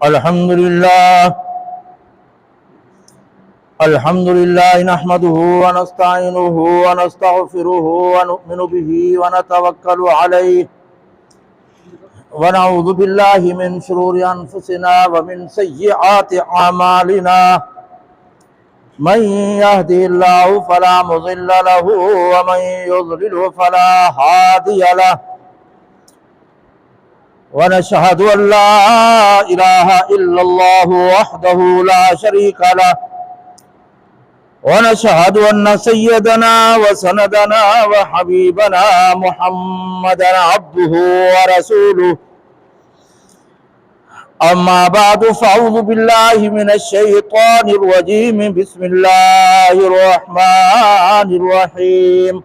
الحمد لله نحمده ونستعينه ونستغفره ونؤمن به ونتوكل عليه ونعوذ بالله من شرور أنفسنا ومن سيئات أعمالنا من يهده الله فلا مضل له ومن يضلله فلا هادي له ونشهد أن لا إله إلا الله وحده لا شريك له ونشهد أن سيدنا وسندنا وحبيبنا محمدا عبده ورسوله أما بعد فأعوذ بالله من الشيطان الرجيم بسم الله الرحمن الرحيم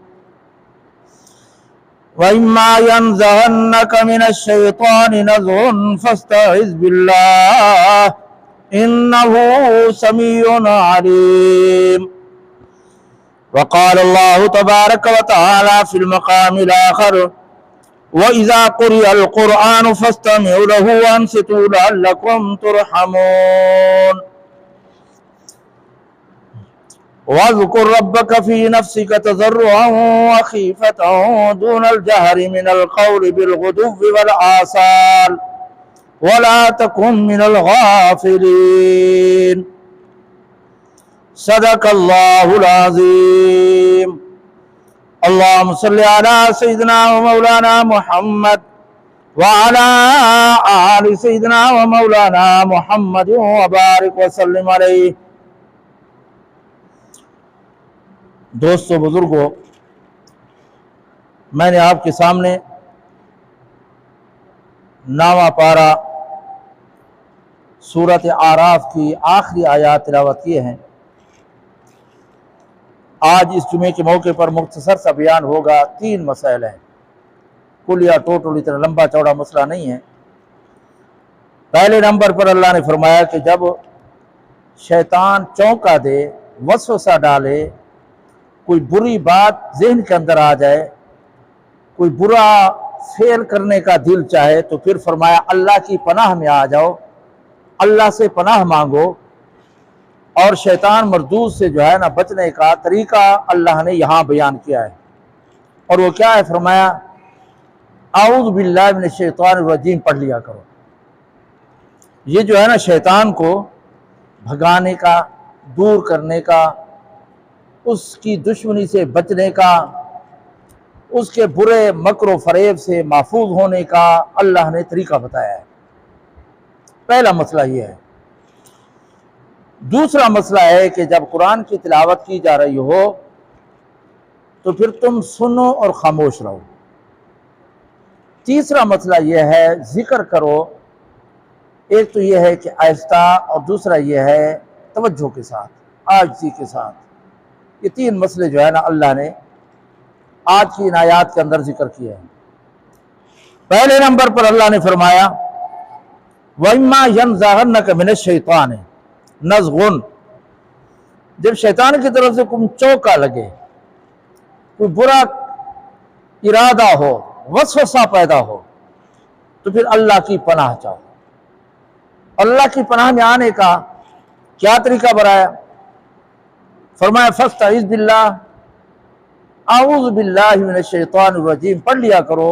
وإما ينزغنك من الشيطان نزغ فاستعذ بالله إنه سميع عليم وقال الله تبارك وتعالى في المقام الآخر وإذا قرئ القرآن فاستمعوا له وأنصتوا لعلكم ترحمون واذكر ربك في نفسك تضرعا وخيفة دون الجهر من القول بالغدو والآصال ولا تكن من الغافلين صدق الله العظيم اللهم صل على سيدنا ومولانا محمد وعلى آل سيدنا ومولانا محمد وبارك وسلم عليه. دوستو بزرگو، میں نے آپ کے سامنے 9واں پارہ سورۃ اعراف کی آخری آیات تلاوت کیے ہیں. آج اس جمعے کے موقع پر مختصر سا بیان ہوگا. 3 مسائل ہیں، کل یا ٹوٹل اتنا لمبا چوڑا مسئلہ نہیں ہے. پہلے نمبر پر اللہ نے فرمایا کہ جب شیطان چونکا دے، وسوسہ ڈالے، کوئی بری بات ذہن کے اندر آ جائے، کوئی برا فعل کرنے کا دل چاہے، تو پھر فرمایا اللہ کی پناہ میں آ جاؤ، اللہ سے پناہ مانگو. اور شیطان مردود سے جو ہے نا بچنے کا طریقہ اللہ نے یہاں بیان کیا ہے. اور وہ کیا ہے؟ فرمایا اعوذ باللہ من الشیطان الرجیم پڑھ لیا کرو. یہ جو ہے نا شیطان کو بھگانے کا، دور کرنے کا، اس کی دشمنی سے بچنے کا، اس کے برے مکر و فریب سے محفوظ ہونے کا اللہ نے طریقہ بتایا ہے. پہلا مسئلہ یہ ہے. دوسرا مسئلہ ہے کہ جب قرآن کی تلاوت کی جا رہی ہو تو پھر تم سنو اور خاموش رہو. تیسرا مسئلہ یہ ہے ذکر کرو. ایک تو یہ ہے کہ آہستہ، اور دوسرا یہ ہے توجہ کے ساتھ، عاجزی کے ساتھ. یہ 3 مسئلے جو ہے نا اللہ نے آج کی ان آیات کے اندر ذکر کیے ہیں. پہلے نمبر پر اللہ نے فرمایا وَإِمَّا يَنزَغَنَّكَ مِنَ الشَّيْطَانِ نَزْغٌ. جب شیطان کی طرف سے کوئی چونکا لگے، کوئی برا ارادہ ہو، وسوسہ پیدا ہو، تو پھر اللہ کی پناہ چاہو. اللہ کی پناہ میں آنے کا کیا طریقہ بتایا؟ فرمایا فاستعذ باللہ، اعوذ باللہ من الشیطان الرجیم پڑھ لیا کرو.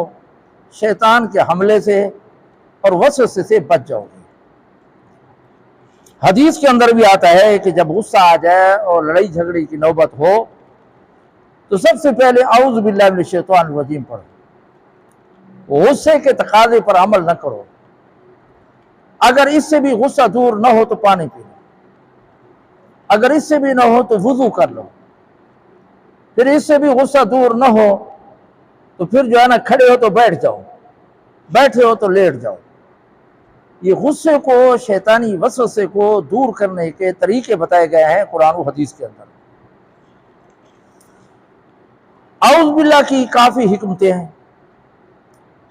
شیطان کے حملے سے اور وسوسے سے بچ جاؤ گے. حدیث کے اندر بھی آتا ہے کہ جب غصہ آ جائے اور لڑائی جھگڑے کی نوبت ہو تو سب سے پہلے اعوذ باللہ من الشیطان الرجیم پڑھو. غصے کے تقاضے پر عمل نہ کرو. اگر اس سے بھی غصہ دور نہ ہو تو پانی پی لو. اگر اس سے بھی نہ ہو تو وضو کر لو. پھر اس سے بھی غصہ دور نہ ہو تو پھر جو ہے نا کھڑے ہو تو بیٹھ جاؤ، بیٹھے ہو تو لیٹ جاؤ. یہ غصے کو، شیطانی وسوسے کو دور کرنے کے طریقے بتائے گئے ہیں قرآن و حدیث کے اندر. اعوذ باللہ کی کافی حکمتیں ہیں،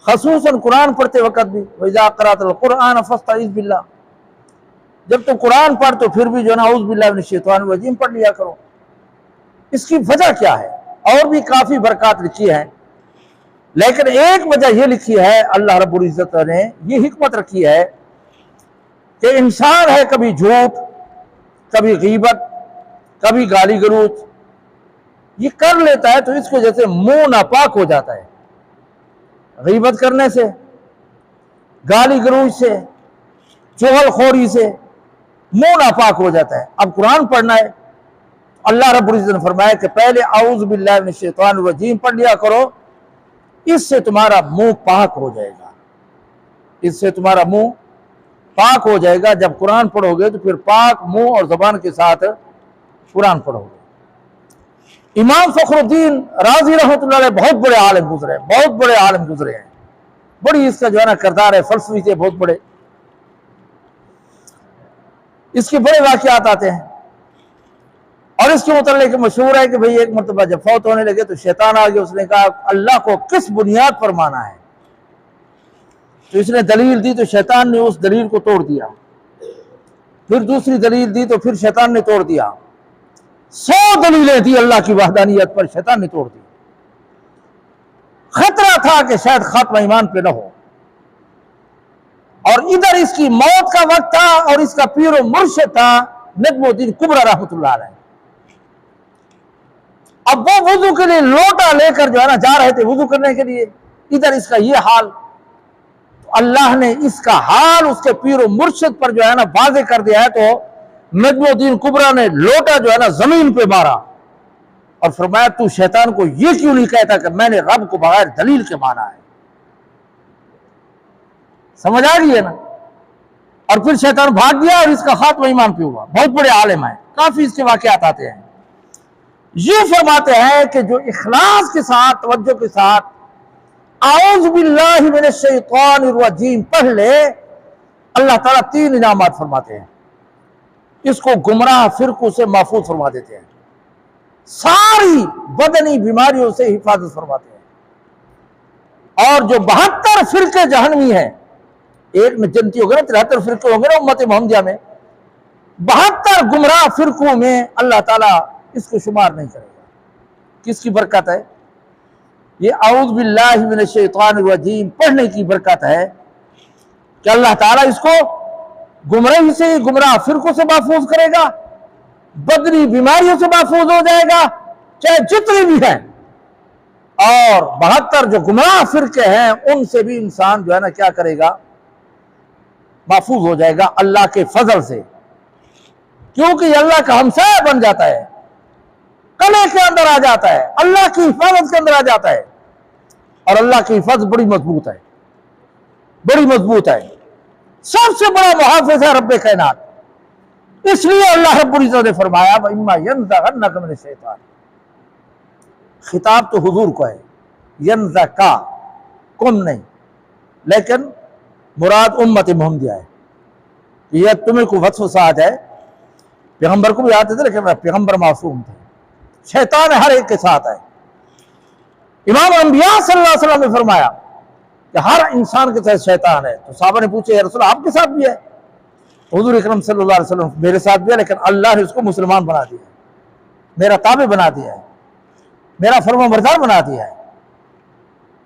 خصوصاً قرآن پڑھتے وقت بھی. وَإِذَا قَرَأْتَ الْقُرْآنَ فَاسْتَعِذْ بِاللَّهِ. جب تم قرآن پڑھ تو پھر بھی جو ہے نا اعوذ باللہ من الشیطان الرجیم پڑھ لیا کرو. اس کی وجہ کیا ہے؟ اور بھی کافی برکات لکھی ہیں، لیکن ایک وجہ یہ لکھی ہے اللہ رب العزت نے، یہ حکمت رکھی ہے کہ انسان ہے کبھی جھوٹ، کبھی غیبت، کبھی گالی گلوچ، یہ کر لیتا ہے تو اس کو جیسے منہ ناپاک ہو جاتا ہے، غیبت کرنے سے، گالی گلوچ سے، چغل خوری سے منہ ناپاک ہو جاتا ہے۔ اب قرآن پڑھنا ہے، اللہ رب العزت نے فرمایا کہ پہلے اعوذ باللہ من الشیطان الرجیم پڑھ لیا کرو، اس سے تمہارا منہ پاک ہو جائے گا، اس سے تمہارا منہ پاک ہو جائے گا۔ جب قرآن پڑھو گے تو پھر پاک منہ اور زبان کے ساتھ قرآن پڑھو گے۔ امام فخر الدین رازی رحمۃ اللہ علیہ بہت بڑے عالم گزرے ہیں، بہت بڑے عالم گزرے ہیں، بڑی اس کا جو ہے نا کردار ہے، فلسفی تھے بہت بڑے، اس کے بڑے واقعات آتے ہیں۔ اور اس کے متعلق مشہور ہے کہ بھئی ایک مرتبہ جب فوت ہونے لگے تو شیطان آ گیا، اس نے کہا اللہ کو کس بنیاد پر مانا ہے؟ تو اس نے دلیل دی تو شیطان نے اس دلیل کو توڑ دیا، پھر دوسری دلیل دی تو پھر شیطان نے توڑ دیا، 100 دلیلیں دی اللہ کی وحدانیت پر، شیطان نے توڑ دی۔ خطرہ تھا کہ شاید خاتمہ ایمان پہ نہ ہو، اور ادھر اس کی موت کا وقت تھا اور اس کا پیر و مرشد تھا نجم الدین کبریٰ رحمۃ اللہ علیہ۔ اب وہ وضو کے لیے لوٹا لے کر جو ہے نا جا رہے تھے وضو کرنے کے لیے، ادھر اس کا یہ حال، تو اللہ نے اس کا حال اس کے پیر و مرشد پر جو ہے نا واضح کر دیا ہے، تو نجم الدین کبریٰ نے لوٹا جو ہے نا زمین پہ مارا اور فرمایا تو شیطان کو یہ کیوں نہیں کہتا کہ میں نے رب کو بغیر دلیل کے مانا ہے؟ سمجھ آ گئی ہے نا؟ اور پھر شیطان بھاگ گیا اور اس کا خاتمہ ایمان پہ ہوا۔ بہت بڑے عالم ہیں، کافی اس کے واقعات آتے ہیں۔ یہ فرماتے ہیں کہ جو اخلاص کے ساتھ، توجہ کے ساتھ اعوذ باللہ من الشیطان الرجیم پڑھ لے، اللہ تعالیٰ 3 انعامات فرماتے ہیں، اس کو گمراہ فرقوں سے محفوظ فرما دیتے ہیں، ساری بدنی بیماریوں سے حفاظت فرماتے ہیں، اور جو 72 فرقے جہنمی ہیں، ایک میں جنتی ہو گئے نا، 73 فرقے ہوں گے نا امت محمدیہ میں، 72 گمراہ فرقوں میں اللہ تعالیٰ اس کو شمار نہیں کرے گا۔ کس کی برکت ہے؟ یہ اعوذ باللہ من الشیطان الرجیم پڑھنے کی برکت ہے کہ اللہ تعالیٰ اس کو گمراہی سے، گمراہ فرقوں سے محفوظ کرے گا، بدنی بیماریوں سے محفوظ ہو جائے گا چاہے جتنی بھی ہیں، اور 72 جو گمراہ فرقے ہیں ان سے بھی انسان جو ہے نا کیا کرے گا؟ محفوظ ہو جائے گا اللہ کے فضل سے، کیونکہ یہ اللہ کا ہمسایہ بن جاتا ہے، قلعے کے اندر آ جاتا ہے، اللہ کی حفاظت کے اندر آ جاتا ہے، اور اللہ کی حفاظت بڑی مضبوط ہے، بڑی مضبوط ہے، سب سے بڑا محافظ ہے رب کائنات۔ اس لیے اللہ رب العزت نے فرمایا وَإِمَّا يَنزَغَنَّكَ مِنَ الشَّيْطَانِ، خطاب تو حضور کو ہے، ینزغا کم نہیں، لیکن مراد امت محمدیہ ہے، یہ تمہیں کو وسوسہ آ جائے، پیغمبر کو بھی آتے تھے لیکن پیغمبر معصوم تھے، شیطان ہر ایک کے ساتھ ہے۔ امام انبیاء صلی اللہ علیہ وسلم نے فرمایا کہ ہر انسان کے ساتھ شیطان ہے، تو صحابہ نے پوچھے یا رسول آپ کے ساتھ بھی ہے؟ حضور اکرم صلی اللہ علیہ وسلم میرے ساتھ بھی ہے، لیکن اللہ نے اس کو مسلمان بنا دیا ہے، میرا تابع بنا دیا ہے، میرا فرما بردار بنا دیا ہے۔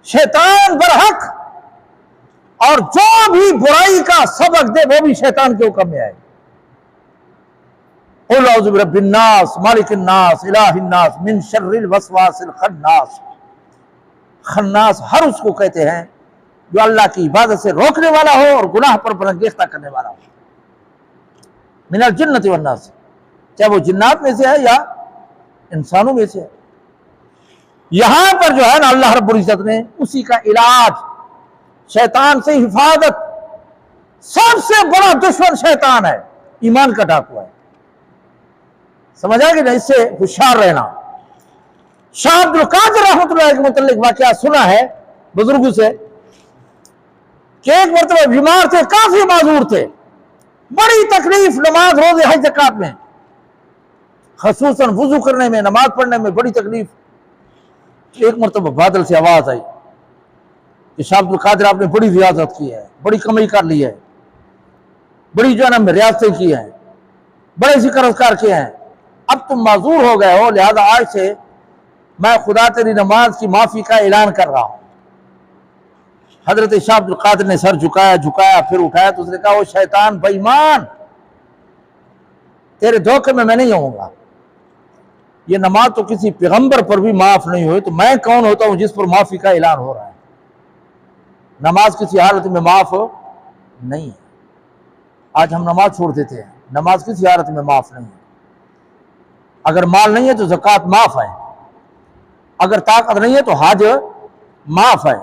شیطان برحق، اور جو بھی برائی کا سبق دے وہ بھی شیطان کے حکم میں آئے۔ قل اعوذ برب الناس مالک الناس الہ الناس من شر الوسواس الخناس۔ خناس ہر اس کو کہتے ہیں جو اللہ کی عبادت سے روکنے والا ہو اور گناہ پر برانگیختہ کرنے والا ہو، من الجنۃ والناس، چاہے وہ جنات میں سے ہے یا انسانوں میں سے ہے۔ یہاں پر جو ہے نا اللہ رب العزت نے اسی کا علاج، شیطان سے حفاظت، سب سے بڑا دشمن شیطان ہے، ایمان کا ڈاکو ہے، سمجھ آئے گی نا؟ اس سے ہوشیار رہنا۔ شاہ عبد القادر رحمۃ اللہ کے متعلق واقعہ سنا ہے بزرگوں سے کہ ایک مرتبہ بیمار تھے، کافی معذور تھے، بڑی تکلیف نماز روزے حج زکات میں، خصوصاً وضو کرنے میں، نماز پڑھنے میں بڑی تکلیف۔ ایک مرتبہ بادل سے آواز آئی کہ شاہ عبد القادر آپ نے بڑی ریاضت کی ہے، بڑی کمائی کر لی ہے، بڑی جو ہے نا ریاضتیں کی ہیں، بڑے ذکر اذکار کیے ہیں، اب تم معذور ہو گئے ہو، لہذا آج سے میں خدا تیری نماز کی معافی کا اعلان کر رہا ہوں۔ حضرت شاہ عبد القادر نے سر جھکایا پھر اٹھایا تو اس نے کہا وہ شیطان بے ایمان، تیرے دھوکے میں نہیں ہوں گا، یہ نماز تو کسی پیغمبر پر بھی معاف نہیں ہوئی، تو میں کون ہوتا ہوں جس پر معافی کا اعلان ہو رہا ہے؟ نماز کسی حالت میں معاف نہیں ہے۔ آج ہم نماز چھوڑ دیتے ہیں، نماز کسی حالت میں معاف نہیں ہے۔ اگر مال نہیں ہے تو زکوٰۃ معاف ہے، اگر طاقت نہیں ہے تو حج معاف ہے،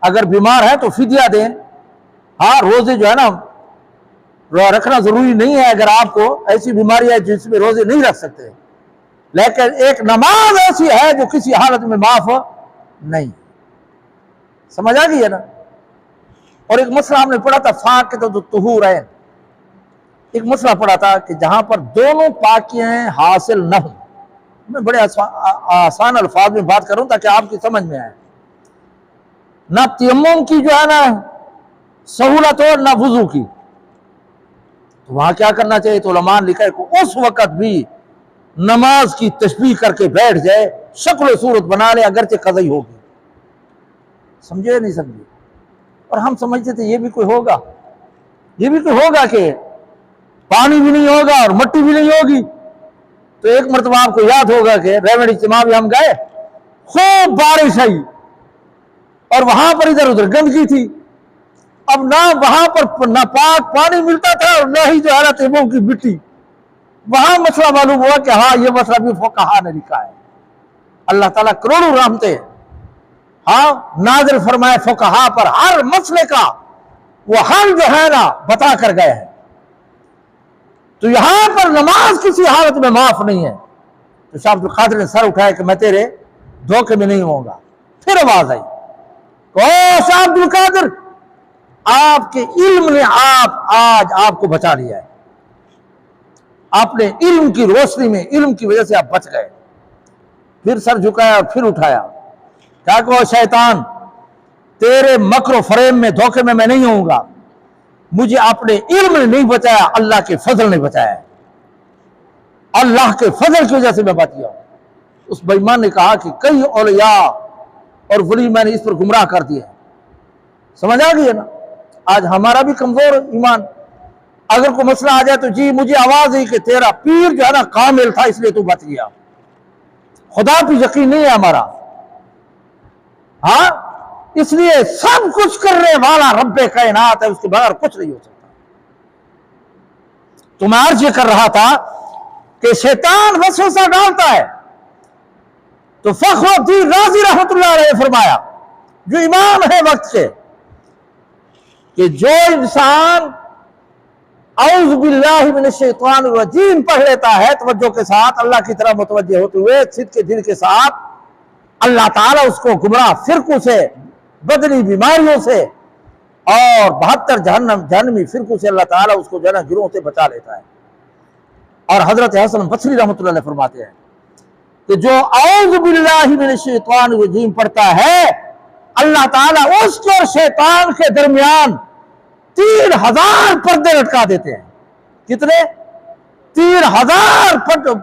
اگر بیمار ہے تو فدیہ دیں۔ ہاں روزے جو ہے نا رکھنا ضروری نہیں ہے اگر آپ کو ایسی بیماری ہے جس میں روزے نہیں رکھ سکتے، لیکن ایک نماز ایسی ہے جو کسی حالت میں معاف نہیں۔ سمجھ آ گئی ہے نا؟ اور ایک مسئلہ ہم نے پڑھا تھا فاقد الطہورین، ایک مسئلہ پڑھا تھا کہ جہاں پر دونوں پاکیاں حاصل نہ ہوں، میں بڑے آسان الفاظ میں بات کروں تاکہ آپ کی سمجھ میں آئے، نہ تیمم کی جو ہے نا سہولت ہو نہ وضو کی، تو وہاں کیا کرنا چاہیے؟ تو علماء نے لکھا ہے کہ اس وقت بھی نماز کی تشبیہ کر کے بیٹھ جائے، شکل و صورت بنا لے، اگرچہ قضائی ہوگی۔ سمجھے نہیں سمجھے؟ اور ہم سمجھتے تھے یہ بھی کوئی ہوگا کہ پانی بھی نہیں ہوگا اور مٹی بھی نہیں ہوگی۔ تو ایک مرتبہ آپ کو یاد ہوگا کہ ریونڈ اجتماع میں ہم گئے، خوب بارش آئی اور وہاں پر ادھر ادھر گندگی تھی، اب نہ وہاں پر نہ پاک پانی ملتا تھا اور نہ ہی جو ہے تیمم کی مٹی۔ وہاں مسئلہ معلوم ہوا کہ ہاں یہ مسئلہ بھی فقہاء نے لکھا ہے۔ اللہ تعالیٰ کروڑوں رحمتیں نازل فرمائے فقہاء پر، ہر مسئلے کا وہ حل جو ہے نا بتا کر گئے ہیں۔ تو یہاں پر نماز کسی حالت میں معاف نہیں ہے۔ تو شاہ عبد القادر نے سر اٹھایا کہ میں تیرے دھوکے میں نہیں ہوں گا۔ پھر آواز آئی کہ او شاہ عبد القادر، آپ کے علم نے آج آپ کو بچا لیا ہے، آپ نے علم کی روشنی میں، علم کی وجہ سے آپ بچ گئے۔ پھر سر جھکایا اور پھر اٹھایا، کہا کہ او شیطان، تیرے مکر و فریب میں دھوکے میں نہیں ہوں گا، مجھے اپنے علم نے نہیں بچایا، اللہ کے فضل نے بچایا ہے، اللہ کے فضل کی وجہ سے میں بچ گیا ہوں۔ اس بے ایمان نے کہا کہ کئی اولیاء اور ولی میں نے اس پر گمراہ کر دیا ہے۔ سمجھ آ گئی ہے نا؟ آج ہمارا بھی کمزور ایمان، اگر کوئی مسئلہ آ جائے تو جی مجھے آواز ہے کہ تیرا پیر جو ہے نا کامل تھا اس لیے تو بچ گیا، خدا پہ یقین نہیں ہے ہمارا، ہاں اس لیے سب کچھ کرنے والا رب کائنات ہے، اس کے بغیر کچھ نہیں ہو سکتا۔ تو میں عرض یہ کر رہا تھا کہ شیطان وسوسہ ڈالتا ہے، تو فخر الدین رازی رحمۃ اللہ علیہ فرمایا، جو امام ہے وقت کے، کہ جو انسان اعوذ باللہ من الشیطان الرجیم پڑھ لیتا ہے توجہ کے ساتھ، اللہ کی طرف متوجہ ہوتے ہوئے صدق کے دل کے ساتھ، اللہ تعالیٰ اس کو گمراہ فرقوں سے، بدنی بیماریوں سے اور 72 جہنمی فرقوں سے اللہ تعالیٰ اس کو جنہ گروہوں سے بچا لیتا ہے۔ اور حضرت حسن بصری رحمۃ اللہ علیہ فرماتے ہیں کہ جو اعوذ باللہ من الشیطان الرجیم پڑھتا ہے، اللہ تعالیٰ اس کے اور شیطان کے درمیان 3000 پردے لٹکا دیتے ہیں۔ کتنے؟ 3000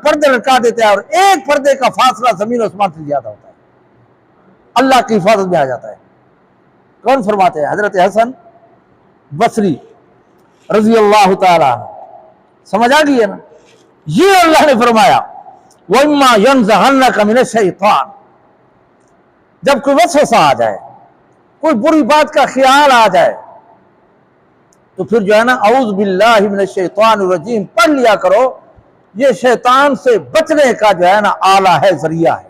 پردے لٹکا دیتے ہیں، اور ایک پردے کا فاصلہ زمین و آسمان سے زیادہ ہوتا ہے، اللہ کی حفاظت میں آ جاتا ہے۔ کون فرماتے ہیں؟ حضرت حسن بصری رضی اللہ تعالیٰ عنہ۔ سمجھ آ گئی ہے نا؟ یہ اللہ نے فرمایا وَإِمَّا يَنزَغَنَّكَ مِنَ الشَّيْطَانِ، جب کوئی وسوسہ آ جائے، کوئی بری بات کا خیال آ جائے، تو پھر جو ہے نا اعوذ باللہ من الشیطان الرجیم پڑھ لیا کرو، یہ شیطان سے بچنے کا جو ہے نا آلہ ہے، ذریعہ ہے۔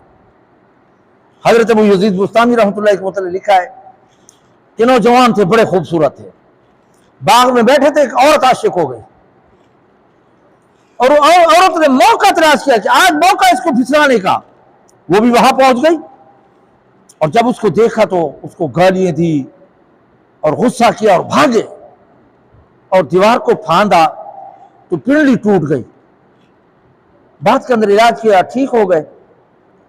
حضرت ابو یزید بستامی رحمۃ اللہ علیہ نے لکھا ہے کہ نوجوان تھے، بڑے خوبصورت تھے، باغ میں بیٹھے تھے، ایک عورت عاشق ہو گئی، اور عورت نے موقع تلاش کیا کہ آج موقع اس کو پھسلانے کا، وہ بھی وہاں پہنچ گئی، اور جب اس کو دیکھا تو اس کو گالیاں دی اور غصہ کیا اور بھاگے، اور دیوار کو پھاندا تو پنڈلی ٹوٹ گئی۔ بات کے اندر علاج کیا، ٹھیک ہو گئے،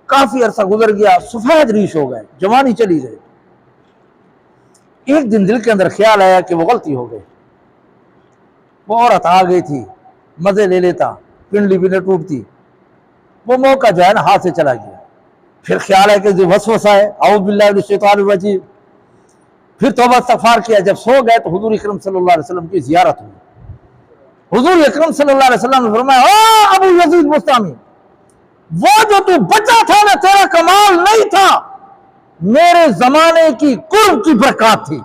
کافی عرصہ گزر گیا، سفید ریش ہو گئے، جوانی چلی گئی۔ ایک دن دل کے اندر خیال آیا کہ وہ غلطی ہو گئی، وہ عورت آ گئی تھی، مزے لے لیتا، پنڈلی بھی نہ ٹوٹتی، وہ موقع جو ہے نا ہاتھ سے چلا گیا۔ پھر خیال ہے کہ جو وسوسہ ہے، اعوذ باللہ من الشیطان الرجیم، پھر توبہ استغفار کیا. جب سو گئے تو حضور اکرم صلی اللہ علیہ وسلم کی زیارت ہوئی. حضور اکرم صلی اللہ علیہ وسلم نے فرمایا او ابو یزید بستامی، وہ جو تو بچا تھا نا، تیرا کمال نہیں تھا، میرے زمانے کی قرب کی برکات تھی.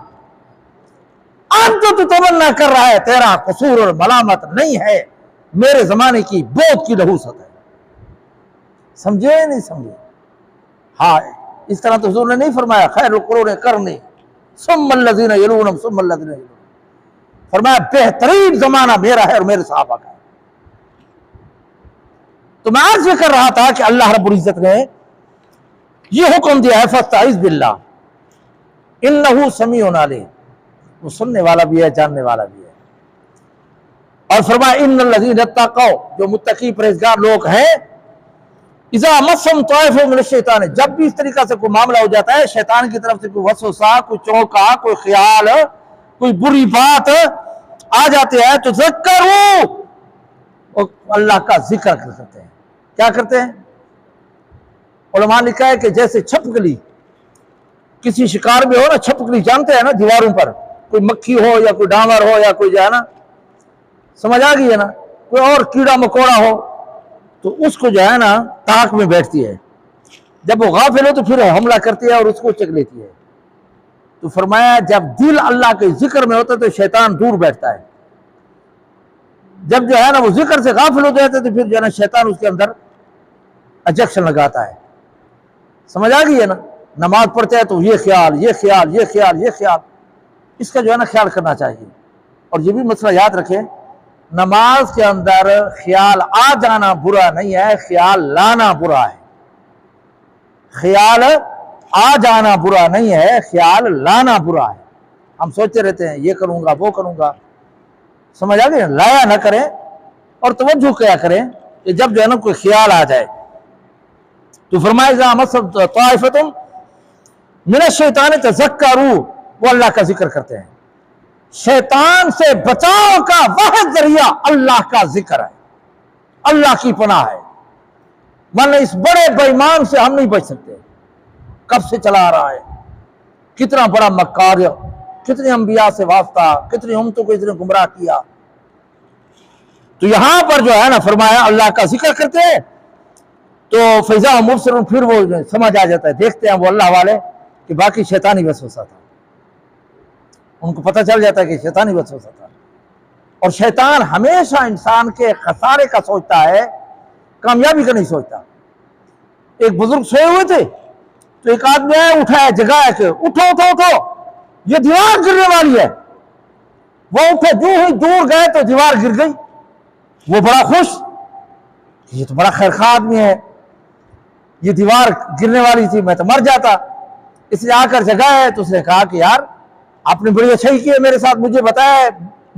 اب جو تو تمنا کر رہا ہے تیرا قصور اور ملامت نہیں ہے، میرے زمانے کی بوت کی نحوست ہے. سمجھے نہیں سمجھے؟ ہاں اس طرح تو حضور نے نہیں فرمایا خیر القرون قرنی ثم الذین یلونہم ثم الذین یلونہم. فرمایا بہترین زمانہ میرا ہے اور میرے صحابہ کا ہے. تو میں عرض یہ کر رہا تھا کہ اللہ رب العزت نے یہ حکم دیا ہے فاستعذ باللہ انہ سمیع علیم، وہ سننے والا بھی ہے جاننے والا بھی ہے. اور فرمایا ان الذین اتقوا، جو متقی پرہیزگار لوگ ہیں، اذا مسهم طائف من الشیطان، جب بھی اس طریقہ سے کوئی معاملہ ہو جاتا ہے شیطان کی طرف سے کوئی وسوسہ، کوئی چونکا، کوئی خیال، کوئی بری بات آ جاتے ہیں تو ذکروا، اللہ کا ذکر کرتے ہیں. کیا کرتے ہیں؟ علماء نے لکھا ہے کہ جیسے چھپکلی، کسی شکار میں ہو نا چھپکلی، جانتے ہیں نا دیواروں پر کوئی مکھی ہو یا کوئی ڈامر ہو یا کوئی جو ہے نا، سمجھ آ گئی ہے نا، کوئی اور کیڑا مکوڑا ہو تو اس کو جو ہے نا تاک میں بیٹھتی ہے. جب وہ غافل ہو تو پھر حملہ کرتی ہے اور اس کو چک لیتی ہے. تو فرمایا جب دل اللہ کے ذکر میں ہوتا ہے تو شیطان دور بیٹھتا ہے. جب جو ہے نا وہ ذکر سے غافل ہو جاتا ہے تو پھر جو ہے نا شیطان اس کے اندر اجیکشن لگاتا ہے. سمجھ آ گئی ہے نا؟ نماز پڑھتے ہیں تو یہ خیال، یہ خیال، یہ خیال، یہ خیال، اس کا جو ہے نا خیال کرنا چاہیے. اور یہ بھی مسئلہ یاد رکھیں، نماز کے اندر خیال آ جانا برا نہیں ہے، خیال لانا برا ہے. خیال آ جانا برا نہیں ہے، خیال لانا برا ہے. ہم سوچتے رہتے ہیں یہ کروں گا وہ کروں گا، سمجھ آ گئی؟ لایا نہ کریں اور توجہ کیا کریں کہ جب جو ہے نا کوئی خیال آ جائے. تو فرمایا اذا مست طائفۃ من الشیطان تذکروا، وہ اللہ کا ذکر کرتے ہیں. شیطان سے بچاؤ کا واحد ذریعہ اللہ کا ذکر ہے، اللہ کی پناہ ہے. ورنہ اس بڑے بے ایمان سے ہم نہیں بچ سکتے. کب سے چلا رہا ہے، کتنا بڑا مکار، کتنے انبیاء سے واسطہ، کتنی امتوں کو اس نے گمراہ کیا. تو یہاں پر جو ہے نا فرمایا اللہ کا ذکر کرتے ہیں تو فیضا مبصر، پھر وہ سمجھ آ جاتا ہے، دیکھتے ہیں وہ اللہ والے کہ باقی شیطانی وسوسہ تھا. ان کو پتہ چل جاتا ہے کہ شیطانی وسوسہ تھا. اور شیطان ہمیشہ انسان کے خسارے کا سوچتا ہے، کامیابی کا نہیں سوچتا. ایک بزرگ سوئے ہوئے تھے تو ایک آدمی آیا، اٹھایا، جگایا کہ اٹھو اٹھو اٹھو، یہ دیوار گرنے والی ہے. وہ اٹھے، جو ہی دور گئے تو دیوار گر گئی. وہ بڑا خوش، یہ تو بڑا خیرخواہ آدمی ہے، یہ دیوار گرنے والی تھی، میں تو مر جاتا. اس نے آ کر جگایا تو اس نے کہا کہ یار آپ نے بڑی اچھائی کی ہے میرے ساتھ، مجھے بتایا،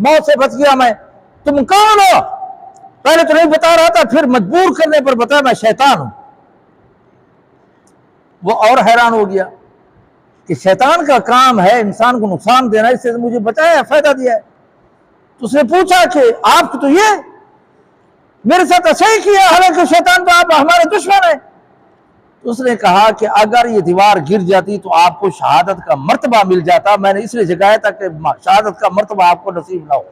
موت سے بچ گیا میں. تم کون ہو؟ پہلے تو نہیں بتا رہا تھا، پھر مجبور کرنے پر بتایا میں شیطان ہوں. وہ اور حیران ہو گیا کہ شیطان کا کام ہے انسان کو نقصان دینا، اس سے مجھے بچایا، فائدہ دیا ہے. تو اس نے پوچھا کہ آپ تو یہ میرے ساتھ اچھائی کیا، حالانکہ شیطان تو آپ ہمارے دشمن ہیں. تو اس نے کہا کہ اگر یہ دیوار گر جاتی تو آپ کو شہادت کا مرتبہ مل جاتا، میں نے اس لیے جگایا تھا کہ شہادت کا مرتبہ آپ کو نصیب نہ ہو.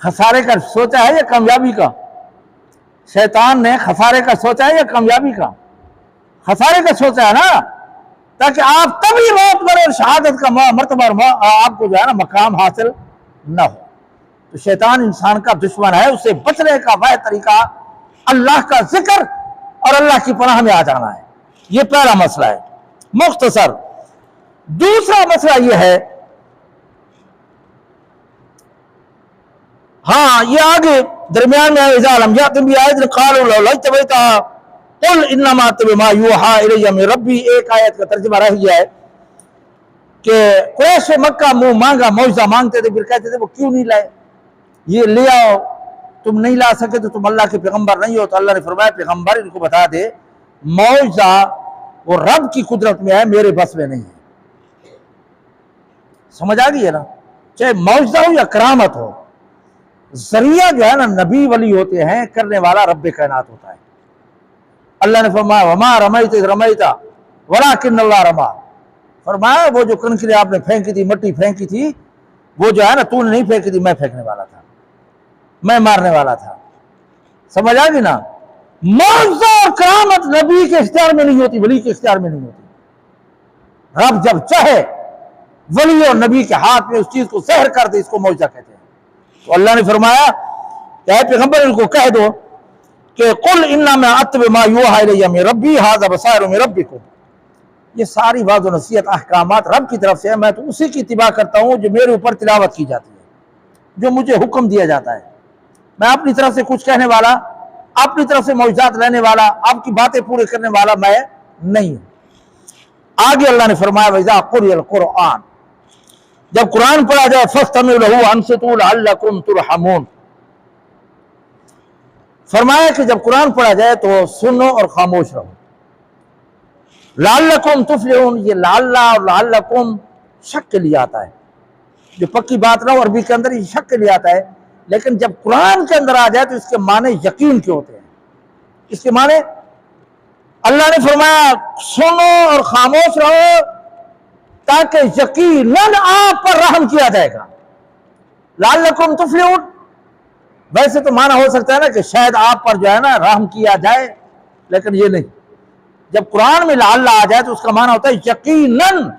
خسارے کا سوچا ہے یا کامیابی کا؟ شیطان نے خسارے کا سوچا ہے یا کامیابی کا؟ خسارے کا سوچا ہے نا، تاکہ آپ تبھی موت مرے اور شہادت کا مرتبہ آپ کو جو ہے نا مقام حاصل نہ ہو. تو شیطان انسان کا دشمن ہے، اسے بچنے کا واحد طریقہ اللہ کا ذکر اور اللہ کی پناہ میں آ جانا ہے. یہ پہلا مسئلہ ہے مختصر. دوسرا مسئلہ یہ ہے، ہاں یہ آگے درمیان میں اذا لم یأت بآیۃ قالوا لولا اجتبیتها قل انما اتبع ما یوحی الی من ربی. ایک آیت کا ترجمہ رہ گیا ہے کہ قریش مکہ منہ مانگا معجزہ مانگتے تھے، پھر کہتے تھے وہ کیوں نہیں لائے، یہ لے آؤ. تم نہیں لا سکے تو تم اللہ کے پیغمبر نہیں ہو. تو اللہ نے فرمایا پیغمبر ان کو بتا دے معجزہ وہ رب کی قدرت میں ہے، میرے بس میں نہیں ہے. سمجھ آ گئی ہے نا؟ چاہے معجزہ ہو یا کرامت ہو، ذریعہ جو ہے نا نبی ولی ہوتے ہیں، کرنے والا رب کائنات ہوتا ہے. اللہ نے فرمایا وما رمیت اذ رمیت ولکن اللہ رمی. فرمایا وہ جو کنکری آپ نے پھینکی تھی، مٹی پھینکی تھی، وہ جو ہے نا تو نے نہیں پھینکی تھی، میں پھینکنے والا تھا، میں مارنے والا تھا. سمجھ آ گئی نا؟ معجزہ اور کرامت نبی کے اختیار میں نہیں ہوتی، ولی کے اختیار میں نہیں ہوتی. رب جب چاہے ولی اور نبی کے ہاتھ میں اس چیز کو سحر کر دے، اس کو معجزہ کہتے ہیں. تو اللہ نے فرمایا کہ اے پیغمبر ان کو کہہ دو کہ قل انما اتبع ما یوحی الی من ربی ھذا بصائر من ربکم. یہ ساری واضح و نصیحت احکامات رب کی طرف سے ہے، میں تو اسی کی اتباع کرتا ہوں جو میرے اوپر تلاوت کی جاتی ہے، جو مجھے حکم دیا جاتا ہے. میں اپنی طرف سے کچھ کہنے والا، اپنی طرف سے معجزات لینے والا، آپ کی باتیں پورے کرنے والا میں نہیں ہوں. آگے اللہ نے فرمایا وَإِذَا قُرِئَ الْقُرْآنُ، جب قرآن پڑھا جائے فَاسْتَمِعُوا لَهُ وَأَنصِتُوا لَعَلَّكُمْ تُرْحَمُونَ. فرمایا کہ جب قرآن پڑھا جائے تو سنو اور خاموش رہو. لعلکم تفلحون، یہ لعلہ اور لعلکم شک کے لیے آتا ہے، جو پکی بات نہ ہو عربی کے اندر یہ شک کے لیے آتا ہے، لیکن جب قرآن کے اندر آ جائے تو اس کے معنی یقین کے ہوتے ہیں. اس کے معنی اللہ نے فرمایا سنو اور خاموش رہو تاکہ یقیناً آپ پر رحم کیا جائے گا. لعلکم تفلحون، ویسے تو معنی ہو سکتا ہے نا کہ شاید آپ پر جو ہے نا رحم کیا جائے، لیکن یہ نہیں. جب قرآن میں لعل آ جائے تو اس کا معنی ہوتا ہے یقیناً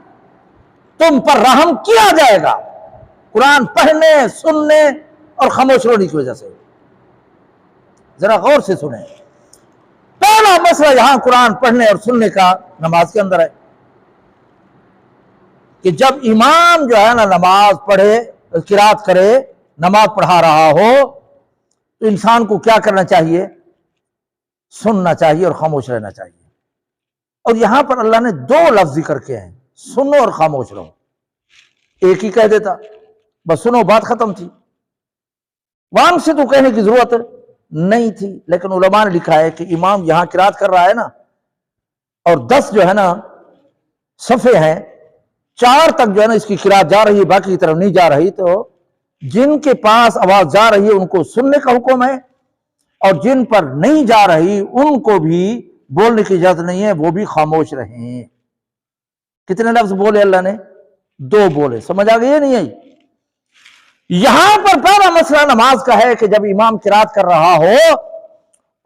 تم پر رحم کیا جائے گا، قرآن پڑھنے، سننے اور خاموش ہونے کی وجہ سے. ذرا غور سے سنیں. پہلا مسئلہ یہاں قرآن پڑھنے اور سننے کا نماز کے اندر ہے کہ جب امام جو ہے نا نماز پڑھے، قرات کرے، نماز پڑھا رہا ہو تو انسان کو کیا کرنا چاہیے؟ سننا چاہیے اور خاموش رہنا چاہیے. اور یہاں پر اللہ نے دو لفظ ذکر کیے ہیں، سنو اور خاموش رہو. ایک ہی کہہ دیتا بس سنو، بات ختم تھی، وہاں سے تو کہنے کی ضرورت نہیں تھی. لیکن علماء نے لکھا ہے کہ امام یہاں قرات کر رہا ہے نا، اور 10 جو ہے نا صفحے ہیں، 4 تک جو ہے نا اس کی قرات جا رہی ہے، باقی کی طرف نہیں جا رہی. تو جن کے پاس آواز جا رہی ہے ان کو سننے کا حکم ہے، اور جن پر نہیں جا رہی ان کو بھی بولنے کی اجازت نہیں ہے، وہ بھی خاموش رہیں. کتنے لفظ بولے اللہ نے؟ 2 بولے. سمجھ آ گئی ہے نہیں آئی؟ یہاں پر پہلا مسئلہ نماز کا ہے کہ جب امام قرات کر رہا ہو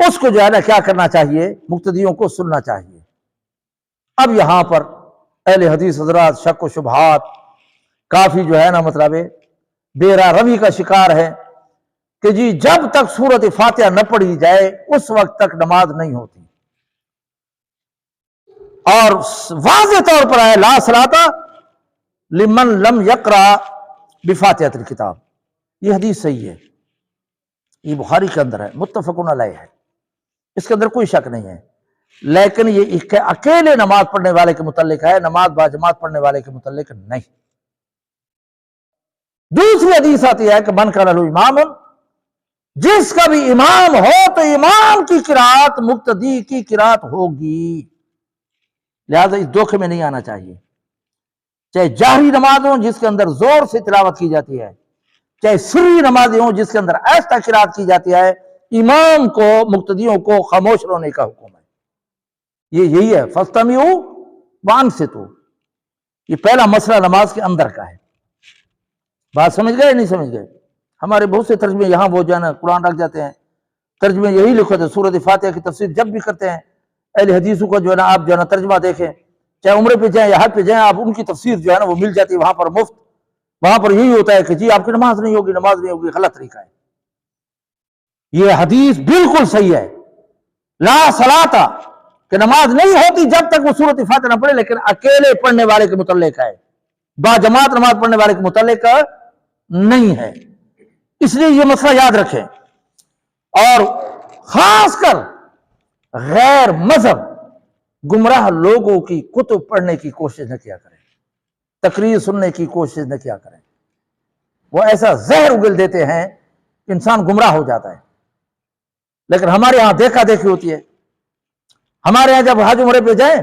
اس کو جو ہے نا کیا کرنا چاہیے؟ مقتدیوں کو سننا چاہیے. اب یہاں پر اہل حدیث حضرات شک و شبہات کافی جو ہے نا مطلب بے راہ روی کا شکار ہے کہ جی جب تک سورۃ فاتحہ نہ پڑھی جائے اس وقت تک نماز نہیں ہوتی. اور واضح طور پر ہے لا صلاۃ لمن لم یقرأ بفاتحۃ الکتاب. یہ حدیث صحیح ہے، یہ بخاری کے اندر ہے، متفق علیہ ہے، اس کے اندر کوئی شک نہیں ہے. لیکن یہ اکیلے نماز پڑھنے والے کے متعلق ہے، نماز با جماعت پڑھنے والے کے متعلق نہیں. دوسری حدیث آتی ہے کہ من کان لہ امام، جس کا بھی امام ہو تو امام کی قرات مقتدی کی قرات ہوگی. لہذا اس دھوکے میں نہیں آنا چاہیے. چاہے جاہری نماز ہوں جس کے اندر زور سے تلاوت کی جاتی ہے، چاہے سری نمازیں ہوں جس کے اندر ایسا قرات کی جاتی ہے، امام کو مقتدیوں کو خاموش رہنے کا حکم ہے. یہی ہے فاستمعوا وانصتوا. یہ پہلا مسئلہ نماز کے اندر کا ہے. بات سمجھ گئے نہیں سمجھ گئے؟ ہمارے بہت سے ترجمے یہاں وہ جو ہے نا قرآن رکھ جاتے ہیں، ترجمے یہی لکھو تھے سورۃ فاتحہ کی تفسیر جب بھی کرتے ہیں اہل حدیثوں کو جو ہے نا آپ جو ہے نا ترجمہ دیکھیں، چاہے عمرے پہ جائیں یا حج پہ جائیں، آپ ان کی تفسیر جو ہے نا وہ مل جاتی ہے وہاں پر مفت. وہاں پر یہی ہوتا ہے کہ جی آپ کی نماز نہیں ہوگی، نماز نہیں ہوگی، غلط طریقہ ہے. یہ حدیث بالکل صحیح ہے، لا صلاۃ کہ نماز نہیں ہوتی جب تک وہ سورۃ فاتحہ نہ پڑھے، لیکن اکیلے پڑھنے والے کے متعلق ہے، با جماعت نماز پڑھنے والے کے متعلق نہیں ہے. اس لیے یہ مسئلہ یاد رکھیں. اور خاص کر غیر مذہب گمراہ لوگوں کی کتب پڑھنے کی کوشش نہ کیا کریں، تقریر سننے کی کوشش نہ کیا کریں. وہ ایسا زہر اگل دیتے ہیں کہ انسان گمراہ ہو جاتا ہے. لیکن ہمارے ہاں دیکھا دیکھی ہوتی ہے. ہمارے ہاں جب حج عمرے پہ جائیں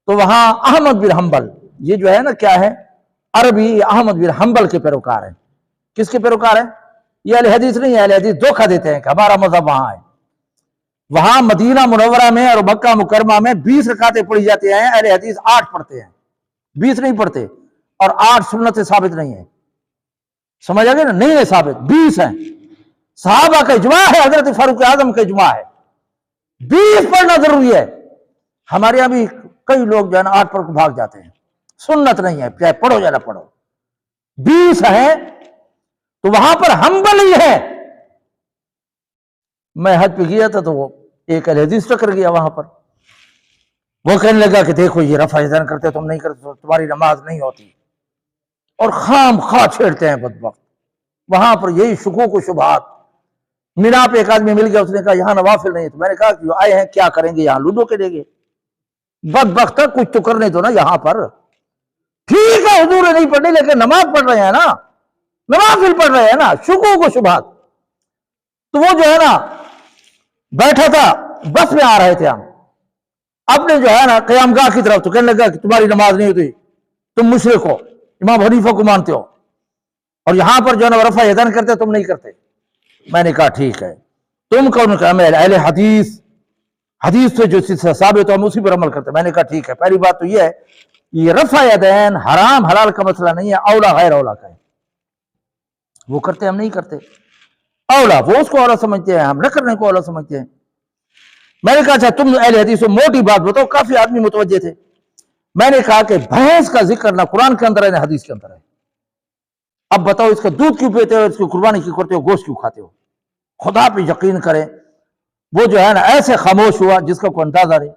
تو وہاں احمد بن حنبل، یہ جو ہے نا کیا ہے، عربی احمد بن حنبل کے پیروکار ہیں. کس کے پیروکار ہیں؟ یہ اہل حدیث نہیں ہے. اہل حدیث دھوکہ دیتے ہیں کہ ہمارا مذہب وہاں ہے. وہاں مدینہ منورہ میں اور مکہ مکرمہ میں 20 رکعتیں پڑھی جاتی ہیں، اہل حدیث 8 پڑھتے ہیں. 20 نہیں پڑھتے، اور 8 سنت ثابت نہیں ہے، سمجھ آ گیا نا؟ نہیں ہے ثابت، 20 ہیں، صحابہ کا اجماع ہے، حضرت فاروق اعظم کا اجماع ہے، 20 پڑھنا ضروری ہے۔ ہمارے یہاں بھی کئی لوگ جو ہے نا 8 پڑھ کے بھاگ جاتے ہیں، سنت نہیں ہے، چاہے پڑھو یا نہ پڑھو، 20 ہے تو وہاں پر حنبلی ہے۔ میں حج پہ گیا تھا تو وہ ایک اہل حدیث ٹکر گیا وہاں پر، وہ کہنے لگا کہ دیکھو یہ رفع یدین کرتے تم نہیں کرتے تو تمہاری نماز نہیں ہوتی، اور خام خواہ چھیڑتے ہیں بدبخت وہاں پر یہی شکوک و شبہات۔ مینا پہ ایک آدمی مل گیا، اس نے کہا یہاں نوافل نہیں ہے، تو میں نے کہا کہ جو آئے ہیں کیا کریں گے، یہاں لوڈو کے لیں گے؟ بدبخت کچھ تو کرنے دو نا یہاں پر، ٹھیک ہے حضور نہیں پڑھنی لیکن نماز پڑھ رہے ہیں نا، نوافل پڑھ رہے ہیں نا، شکوک و شبہات۔ تو وہ جو ہے نا بیٹھا تھا، بس میں آ رہے تھے ہم اپنے جو ہے نا قیام گاہ کی طرف، تو کہنے لگا کہ تمہاری نماز نہیں ہوتی، تم مشرک ہو، امام حنیفہ کو مانتے ہو، اور یہاں پر جو ہے نا رفع یدین کرتے تم نہیں کرتے۔ میں نے کہا ٹھیک ہے، تم کون؟ کہا میں اہل حدیث، حدیث سے جو ثابت ہو ہم اسی پر عمل کرتے۔ میں نے کہا ٹھیک ہے، پہلی بات تو یہ ہے یہ رفع یدین حرام حلال کا مسئلہ نہیں ہے، اولا غیر اولا کا ہے، وہ کرتے ہم نہیں کرتے، اولا وہ اس کو اولا سمجھتے ہیں، ہم نہ کرنے کو اولا سمجھتے ہیں۔ میں نے کہا اچھا تم اہل حدیث ہو، موٹی بات بتاؤ، کافی آدمی متوجہ تھے۔ میں نے کہا کہ بھینس کا ذکر نہ قرآن کے اندر ہے نہ حدیث کے اندر ہے، اب بتاؤ اس کا دودھ کیوں پیتے ہو، اس کی قربانی کیوں کرتے ہو، گوشت کیوں کھاتے ہو؟ خدا پہ یقین کریں، وہ جو ہے نا ایسے خاموش ہوا جس کا کوئی اندازہ نہیں،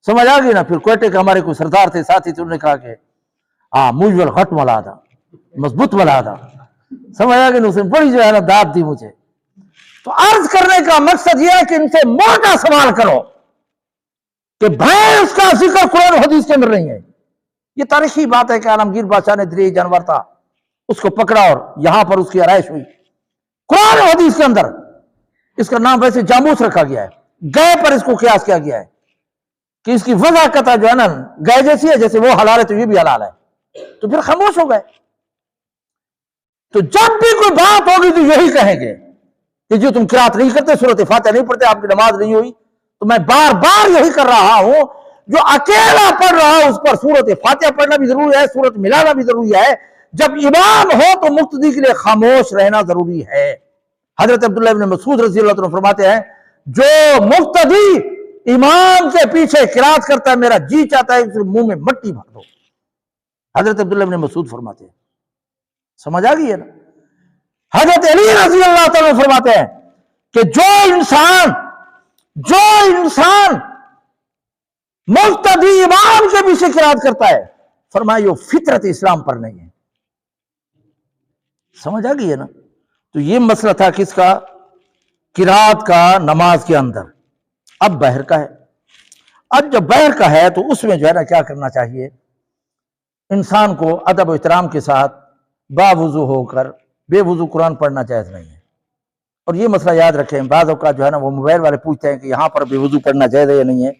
سمجھ آ گئی نا؟ پھر کوئٹے کے ہمارے کوئی سردار تھے ساتھی تھے، انہوں نے کہا کہ ہاں مجھ غٹ ملا تھا، مضبوط ملا تھا، سمجھ آ گئی نا؟ اس نے بڑی جو ہے نا داد دی مجھے۔ تو عرض کرنے کا مقصد یہ ہے کہ ان سے موٹا سوال کرو کہ بھینس کا ذکر قرآن و حدیث کے اندر نہیں ہے۔ یہ تاریخی بات ہے کہ عالمگیر بادشاہ نے دریائے جانور تھا، اس کو پکڑا اور یہاں پر اس کی آرائش ہوئی، قرآن و حدیث کے اندر اس کا نام ویسے جاموس رکھا گیا ہے، گائے پر اس کو قیاس کیا گیا ہے کہ اس کی وضاحت جو ہے نا گائے جیسی ہے، جیسے وہ حلال ہے تو یہ بھی حلال ہے، تو پھر خاموش ہو گئے۔ تو جب بھی کوئی بات ہوگی تو یہی کہیں گے کہ جو تم قرات نہیں کرتے، سورۃ فاتحہ نہیں پڑھتے، آپ کی نماز نہیں ہوئی۔ تو میں بار بار یہی کر رہا ہوں، جو اکیلا پڑھ رہا اس پر سورۃ فاتحہ پڑھنا بھی ضروری ہے، سورت ملانا بھی ضروری ہے، جب امام ہو تو مقتدی کے لیے خاموش رہنا ضروری ہے۔ حضرت عبداللہ ابن مسعود رضی اللہ عنہ فرماتے ہیں جو مقتدی امام کے پیچھے قرات کرتا ہے میرا جی چاہتا ہے اسے منہ میں مٹی بھر دو، حضرت عبداللہ ابن مسعود فرماتے ہیں، سمجھ آ گئی ہے نا؟ حضرت علی رضی اللہ تعالیٰ فرماتے ہیں کہ جو انسان مقتدی امام کے پیچھے قرات کرتا ہے، فرمایا یہ فطرت اسلام پر نہیں ہے، سمجھ آ گئی ہے نا؟ تو یہ مسئلہ تھا کس کا؟ قرات کا نماز کے اندر۔ اب بہر کا ہے، اب جب بہر کا ہے تو اس میں جو ہے نا کیا کرنا چاہیے؟ انسان کو ادب و احترام کے ساتھ باوضو ہو کر بے وضو قرآن پڑھنا جائز نہیں ہے۔ اور یہ مسئلہ یاد رکھیں، بعض اوقات جو ہے نا وہ موبائل والے پوچھتے ہیں کہ یہاں پر بے وضو پڑھنا جائز ہے یا نہیں ہے،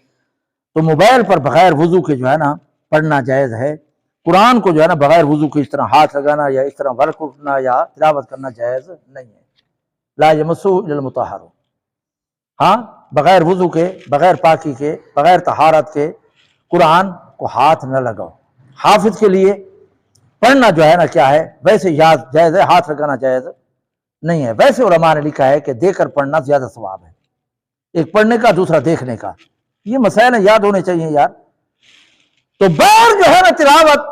تو موبائل پر بغیر وضو کے جو ہے نا پڑھنا جائز ہے، قرآن کو جو ہے نا بغیر وضو کے اس طرح ہاتھ لگانا یا اس طرح ورق اٹھنا یا تلاوت کرنا جائز نہیں ہے، لا یمسہ الا المطہر، ہاں بغیر وضو کے، بغیر پاکی کے، بغیر طہارت کے قرآن کو ہاتھ نہ لگاؤ۔ حافظ کے لیے پڑھنا جو ہے نا کیا ہے، ویسے یاد جائز ہے، ہاتھ لگانا جائز نہیں ہے۔ ویسے علماء نے لکھا ہے کہ دے کر پڑھنا زیادہ ثواب ہے، ایک پڑھنے کا دوسرا دیکھنے کا، یہ مسائل یاد ہونے چاہیے یار۔ تو بار جو ہے نا تلاوت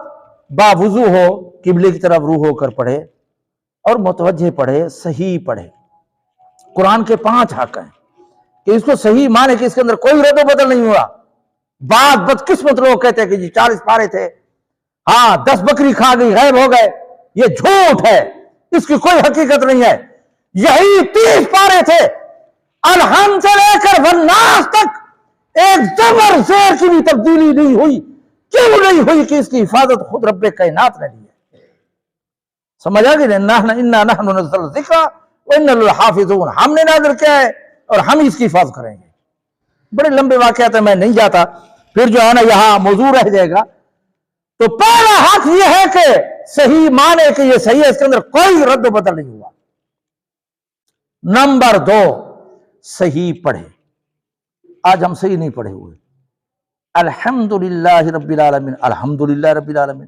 باوضو ہو، قبلے کی طرف روح ہو کر پڑھے اور متوجہ پڑھے، صحیح پڑھے۔ قرآن کے 5 حق ہیں کہ اس کو صحیح مانے کہ اس کے اندر کوئی رد و بدل نہیں ہوا۔ بعض بدقسمت لوگ کہتے ہیں کہ جی 40 پارے تھے، ہاں 10 بکری کھا گئی غائب ہو گئے، یہ جھوٹ ہے، اس کی کوئی حقیقت نہیں ہے۔ یہی 30 پارے تھے، الحمد سے لے کر والناس تک ایک زبر زیر کی بھی تبدیلی نہیں ہوئی۔ کیوں نہیں ہوئی؟ کہ اس کی حفاظت خود رب کائنات نے دی ہے، سمجھ آ گئی نا؟ انا نحن نزلنا الذکر وانا له لحافظون، ہم نے نازل کیا ہے اور ہم اس کی حفاظت کریں گے۔ بڑے لمبے واقعات ہیں، میں نہیں جاتا، پھر جو ہے نا یہاں موضوع رہ جائے گا۔ تو پہلا حق یہ ہے کہ صحیح مانے کہ یہ صحیح ہے، اس کے اندر کوئی رد و بدل نہیں ہوا۔ نمبر 2، صحیح پڑھے۔ آج ہم صحیح نہیں پڑھے ہوئے، الحمدللہ رب العالمین، الحمدللہ رب العالمین،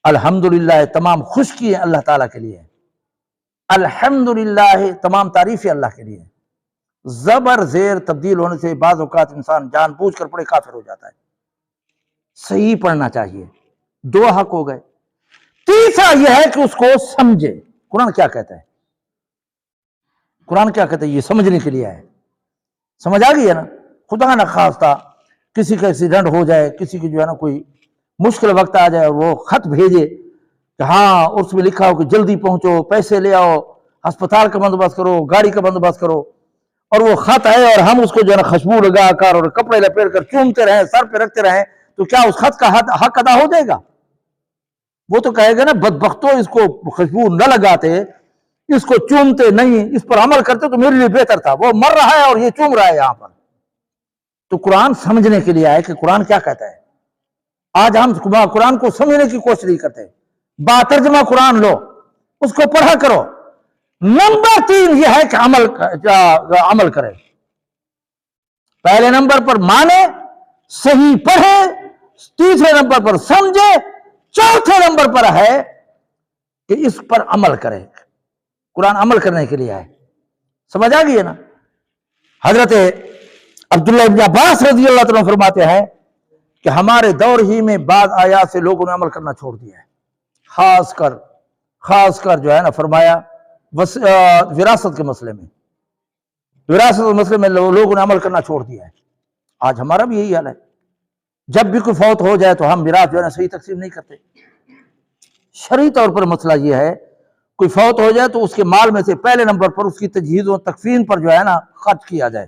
الحمدللہ تمام خوشکی اللہ تعالیٰ کے لیے، الحمدللہ تمام تعریفیں اللہ کے لیے۔ زبر زیر تبدیل ہونے سے بعض اوقات انسان جان بوجھ کر پڑے کافر ہو جاتا ہے، صحیح پڑھنا چاہیے۔ دو حق ہو گئے۔ تیسرا یہ ہے کہ اس کو سمجھے قرآن کیا کہتا ہے۔ قرآن کیا کہتا ہے یہ سمجھنے کے لیے ہے۔ سمجھ آ گئی ہے نا؟ خدا نہ خواستہ کسی کا ایکسیڈنٹ ہو جائے، کسی کی جو ہے نا کوئی مشکل وقت آ جائے، وہ خط بھیجے کہ ہاں اس میں لکھا ہو کہ جلدی پہنچو، پیسے لے آؤ، ہسپتال کا بندوبست کرو، گاڑی کا بندوبست کرو، اور وہ خط آئے اور ہم اس کو جو ہے نا خوشبو لگا کر اور کپڑے لپیٹ کر چومتے رہیں، سر پہ رکھتے رہیں، تو کیا اس خط کا حق ادا ہو جائے گا؟ وہ تو کہے گا نا بدبختو، اس کو خوشبو نہ لگاتے، اس کو چومتے نہیں، اس پر عمل کرتے تو میرے لیے بہتر تھا۔ وہ مر رہا ہے اور یہ چوم رہا ہے یہاں پر۔ تو قرآن سمجھنے کے لیے آئے کہ قرآن کیا کہتا ہے۔ آج ہم قرآن کو سمجھنے کی کوشش نہیں کرتے۔ باترجمہ قرآن لو، اس کو پڑھا کرو۔ نمبر 3 یہ ہے کہ عمل کرے۔ پہلے نمبر پر مانے، صحیح پڑھے، تیسرے نمبر پر سمجھے، چوتھے نمبر پر ہے کہ اس پر عمل کرے۔ قرآن عمل کرنے کے لیے ہے۔ سمجھ آ گئی ہے نا؟ حضرت عبداللہ ابن عباس رضی اللہ تعالیٰ فرماتے ہیں کہ ہمارے دور ہی میں بعض آیات سے لوگوں نے عمل کرنا چھوڑ دیا ہے، خاص کر جو ہے نا فرمایا وراثت کے مسئلے میں، وراثت کے مسئلے میں لوگوں نے عمل کرنا چھوڑ دیا ہے۔ آج ہمارا بھی یہی حال ہے، جب بھی کوئی فوت ہو جائے تو ہم میراث جو ہے نا صحیح تقسیم نہیں کرتے۔ شرعی طور پر مسئلہ یہ ہے، کوئی فوت ہو جائے تو اس کے مال میں سے پہلے نمبر پر اس کی تجہیز و تکفین پر جو ہے نا خرچ کیا جائے،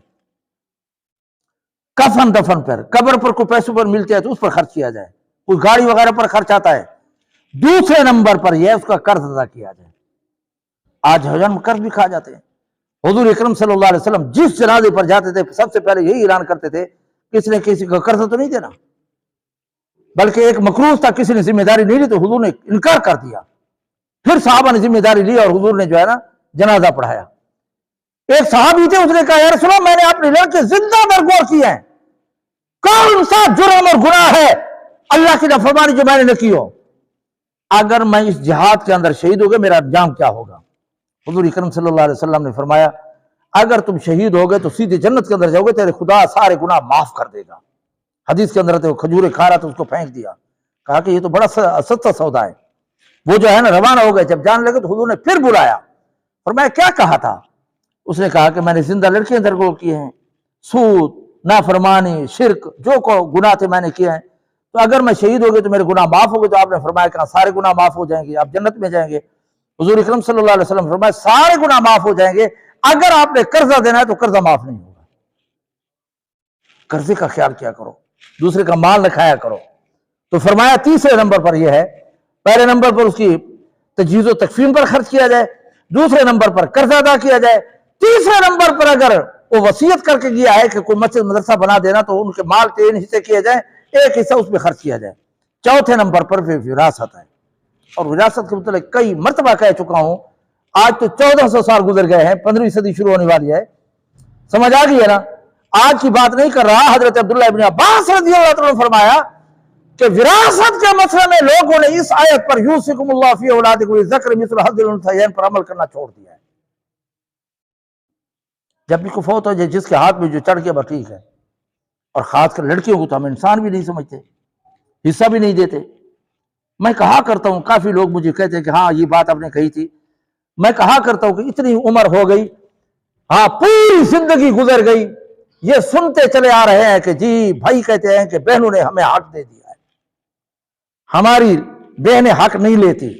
کفن دفن پر، قبر پر کوئی پیسوں پر ملتے ہیں تو اس پر خرچ کیا جائے، کوئی گاڑی وغیرہ پر خرچ آتا ہے۔ دوسرے نمبر پر یہ اس کا قرض ادا کیا جائے۔ آج ہم قرض بھی کھا جاتے ہیں۔ حضور اکرم صلی اللہ علیہ وسلم جس جنازے پر جاتے تھے سب سے پہلے یہی اعلان کرتے تھے کس نے کسی کو قرض تو نہیں دینا، بلکہ ایک مقروض تھا، کسی نے ذمہ داری نہیں لی تو حضور نے انکار کر دیا، پھر صحابہ نے ذمہ داری لی اور حضور نے جو ہے نا جنازہ پڑھایا۔ ایک صحابی تھے، اس نے کہا یا رسول اللہ میں نے اپنے لڑکے زندہ درگور کیے ہیں، کون سا جرم اور گناہ ہے اللہ کی نافرمانی جو میں نے نہ کی ہو، اگر میں اس جہاد کے اندر شہید ہو گیا میرا انجام کیا ہوگا؟ حضور اکرم صلی اللہ علیہ وسلم نے فرمایا اگر تم شہید ہو گئے تو سیدھے جنت کے اندر جاؤ گے، تیرے خدا سارے گناہ معاف کر دے گا۔ حدیث کے اندر وہ کھجوریں کھا رہا تھا، اس کو پھینک دیا، کہا کہ یہ تو بڑا سستا سودا ہے۔ وہ جو ہے نا روانہ ہو گئے، جب جان لگے تو حضور نے پھر بلایا، فرمایا کیا کہا تھا؟ اس نے کہا کہ میں نے زندہ لڑکیاں درگور کیے ہیں، سود، نافرمانی، شرک، جو گناہ تھے میں نے کیے ہیں، تو اگر میں شہید ہو گئے تو میرے گناہ معاف ہو گئے۔ تو آپ نے فرمایا کہ سارے گناہ معاف ہو جائیں گے، آپ جنت میں جائیں گے۔ حضور اکرم صلی اللہ علیہ وسلم فرمایا سارے گناہ معاف ہو جائیں گے، اگر آپ نے قرضہ دینا ہے تو قرضہ معاف نہیں ہوگا۔ قرضے کا خیال کیا کرو، دوسرے کا مال نہ کھایا کرو۔ تو فرمایا تیسرے نمبر پر یہ ہے، پہلے نمبر پر اس کی تجہیز و تکفین پر خرچ کیا جائے، دوسرے نمبر پر قرضہ ادا کیا جائے، تیسرے نمبر پر اگر وہ وصیت کر کے گیا ہے کہ کوئی مسجد مدرسہ بنا دینا تو ان کے مال 3 حصے کیے جائیں، ایک حصہ اس پہ خرچ کیا جائے۔ چوتھے نمبر پر وراثت ہے، اور وراثت کے متعلق کئی مرتبہ کہہ چکا ہوں، آج تو 1400 سال گزر گئے ہیں، 15ویں صدی شروع ہونے والی ہے۔ سمجھ آ گئی ہے نا؟ آج کی بات نہیں کر رہا۔ حضرت عبداللہ ابن عباس رضی اللہ عنہ نے فرمایا کہ وراثت کے مسئلے میں لوگوں نے اس آیت پر یوصیکم اللہ فی اولادکم للذکر مثل حظ الانثیین پر عمل کرنا چھوڑ دیا ہے۔ جب بھی کوئی فوت ہو جائے جس کے ہاتھ میں جو چڑھ گیا بس ٹھیک ہے، اور خاص کر لڑکیوں کو تو ہم انسان بھی نہیں سمجھتے، حصہ بھی نہیں دیتے۔ میں کہا کرتا ہوں، کافی لوگ مجھے کہتے ہیں کہ ہاں یہ بات آپ نے کہی تھی، میں کہا کرتا ہوں کہ اتنی عمر ہو گئی، ہاں پوری زندگی گزر گئی، یہ سنتے چلے آ رہے ہیں کہ جی بھائی کہتے ہیں کہ بہنوں نے ہمیں حق دے دیا ہے، ہماری بہنیں حق نہیں لیتی،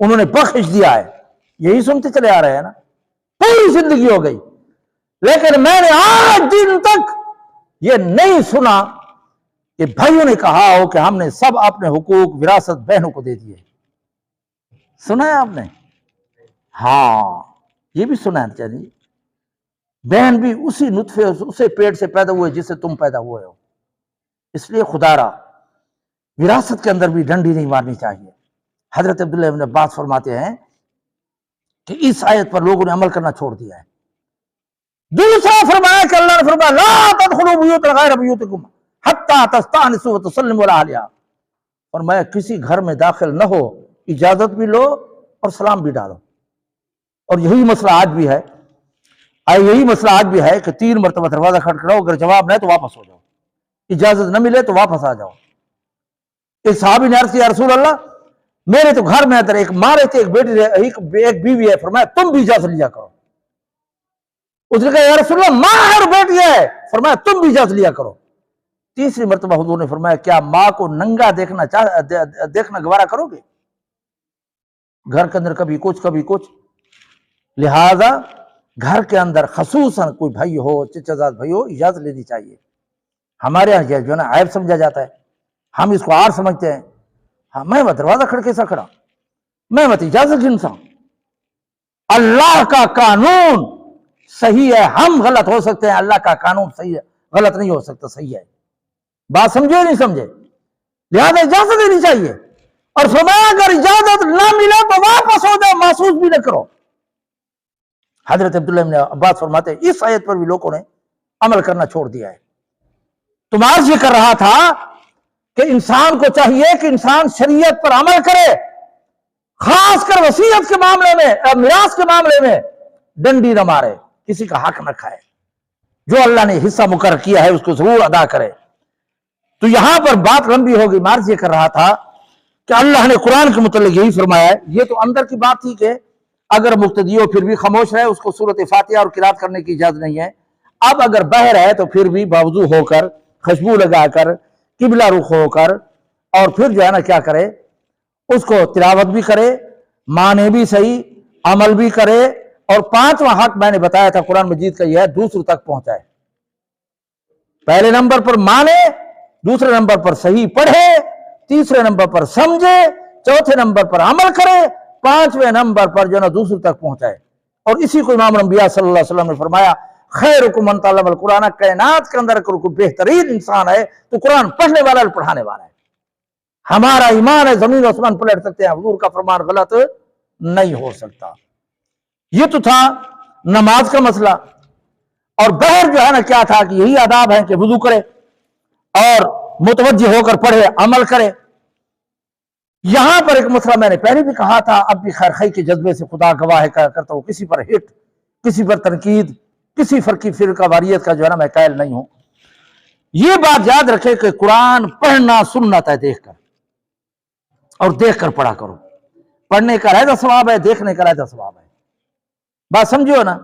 انہوں نے بخش دیا ہے، یہی سنتے چلے آ رہے ہیں نا، پوری زندگی ہو گئی، لیکن میں نے آج دن تک یہ نہیں سنا کہ بھائیوں نے کہا ہو کہ ہم نے سب اپنے حقوق وراثت بہنوں کو دے دیے۔ سنا ہے آپ نے؟ ہاں یہ بھی سنا ہے چاہیے، بہن بھی اسی نطفے اسے پیٹ سے پیدا ہوئے جس سے تم پیدا ہوئے ہو، اس لیے خدا را وراثت کے اندر بھی ڈنڈی نہیں مارنی چاہیے۔ حضرت عبداللہ ابن عباس فرماتے ہیں کہ اس آیت پر لوگوں نے عمل کرنا چھوڑ دیا ہے۔ دوسرا فرمایا کہ اللہ نے فرمایا لا تدخلوا بیوتا غیر بیوتکم، حتی تستأنسوا وتسلموا علی اہلہا، فرمایا کسی گھر میں داخل نہ ہو، اجازت بھی لو اور سلام بھی ڈالو۔ اور یہی مسئلہ آج بھی ہے، یہی مسئلہ آج بھی ہے کہ 3 مرتبہ دروازہ کھٹکھٹاؤ، اگر جواب نہ ہے تو واپس ہو جاؤ، اجازت نہ ملے تو واپس آ جاؤ۔ ایک صحابی نے عرض کیا، یا رسول اللہ میرے تو گھر میں اندر ایک ماں رہتی ہے، ایک بیٹی ایک بیوی ہے، فرمایا تم بھی اجازت لیا کرو۔ اس نے کہا یا رسول اللہ ماں اور بیٹی ہے، فرمایا تم بھی اجازت لیا کرو۔ تیسری مرتبہ حضور نے فرمایا کیا ماں کو ننگا دیکھنا گوارا کرو گے؟ گھر کے اندر کبھی کچھ، لہذا گھر کے اندر خصوصاً کوئی بھائی ہو، چچا زاد بھائی ہو، اجازت لینی چاہیے۔ ہمارے یہاں جو ہے نا عیب سمجھا جاتا ہے، ہم اس کو عار سمجھتے ہیں۔ ہاں میں دروازہ کھڑکے سا کھڑا، میں اجازت گھنسا۔ اللہ کا قانون صحیح ہے، ہم غلط ہو سکتے ہیں، اللہ کا قانون صحیح ہے، غلط نہیں ہو سکتا، صحیح ہے۔ بات سمجھے نہیں سمجھے؟ لہذا اجازت دینی چاہیے، اور فرمایا اگر اجازت نہ ملے تو واپس ہو جاؤ، محسوس بھی نہ کرو۔ حضرت عبداللہ بن عباس فرماتے ہیں اس آیت پر بھی لوگوں نے عمل کرنا چھوڑ دیا ہے۔ تو عرض یہ کر رہا تھا کہ انسان کو چاہیے کہ انسان شریعت پر عمل کرے، خاص کر وصیت کے معاملے میں، میراث کے معاملے میں ڈنڈی نہ مارے، کسی کا حق نہ کھائے، جو اللہ نے حصہ مقرر کیا ہے اس کو ضرور ادا کرے۔ تو یہاں پر بات لمبی ہوگی، میں عرض یہ کر رہا تھا کہ اللہ نے قرآن کے متعلق یہی فرمایا ہے۔ یہ تو اندر کی بات تھی کہ اگر مقتدی ہو پھر بھی خاموش رہے، اس کو سورۃ فاتحہ اور قرات کرنے کی اجازت نہیں ہے۔ اب اگر بہر ہے تو پھر بھی باوضو ہو کر، خوشبو لگا کر، قبلہ رخ ہو کر، اور پھر جو ہے نا کیا کرے، اس کو تلاوت بھی کرے، مانے بھی صحیح، عمل بھی کرے، اور 5واں حق میں نے بتایا تھا قرآن مجید کا یہ ہے، دوسروں تک پہنچائے۔ پہلے نمبر پر مانے، دوسرے نمبر پر صحیح پڑھے، تیسرے نمبر پر سمجھے، چوتھے نمبر پر عمل کرے، 5ویں نمبر پر جو ہے نا دوسروں تک پہنچائے۔ اور اسی کو امام الانبیاء صلی اللہ علیہ وسلم نے فرمایا خیرکم من تعلم القرآن، کائنات کے اندر اگر کوئی بہترین انسان ہے تو قرآن پڑھنے والا اور پڑھانے والا ہے۔ ہمارا ایمان ہے زمین و آسمان پلٹ سکتے ہیں، حضور کا فرمان غلط نہیں ہو سکتا۔ یہ تو تھا نماز کا مسئلہ، اور بہر جو ہے نا کیا تھا کہ یہی آداب ہے کہ وضو کرے اور متوجہ ہو کر پڑھے، عمل کرے۔ یہاں پر ایک مسئلہ میں نے پہلے بھی کہا تھا، اب بھی خیر خواہی کے جذبے سے خدا گواہ کرتا ہوں، کسی پر ہٹ، کسی پر تنقید، کسی فرقہ واریت کا جو ہے نا میں قائل نہیں ہوں۔ یہ بات یاد رکھے کہ قرآن پڑھنا سنت ہے، دیکھ کر، اور دیکھ کر پڑھا کرو۔ پڑھنے کا علیحدہ ثواب ہے، دیکھنے کا علیحدہ ثواب ہے۔ بات سمجھو نا،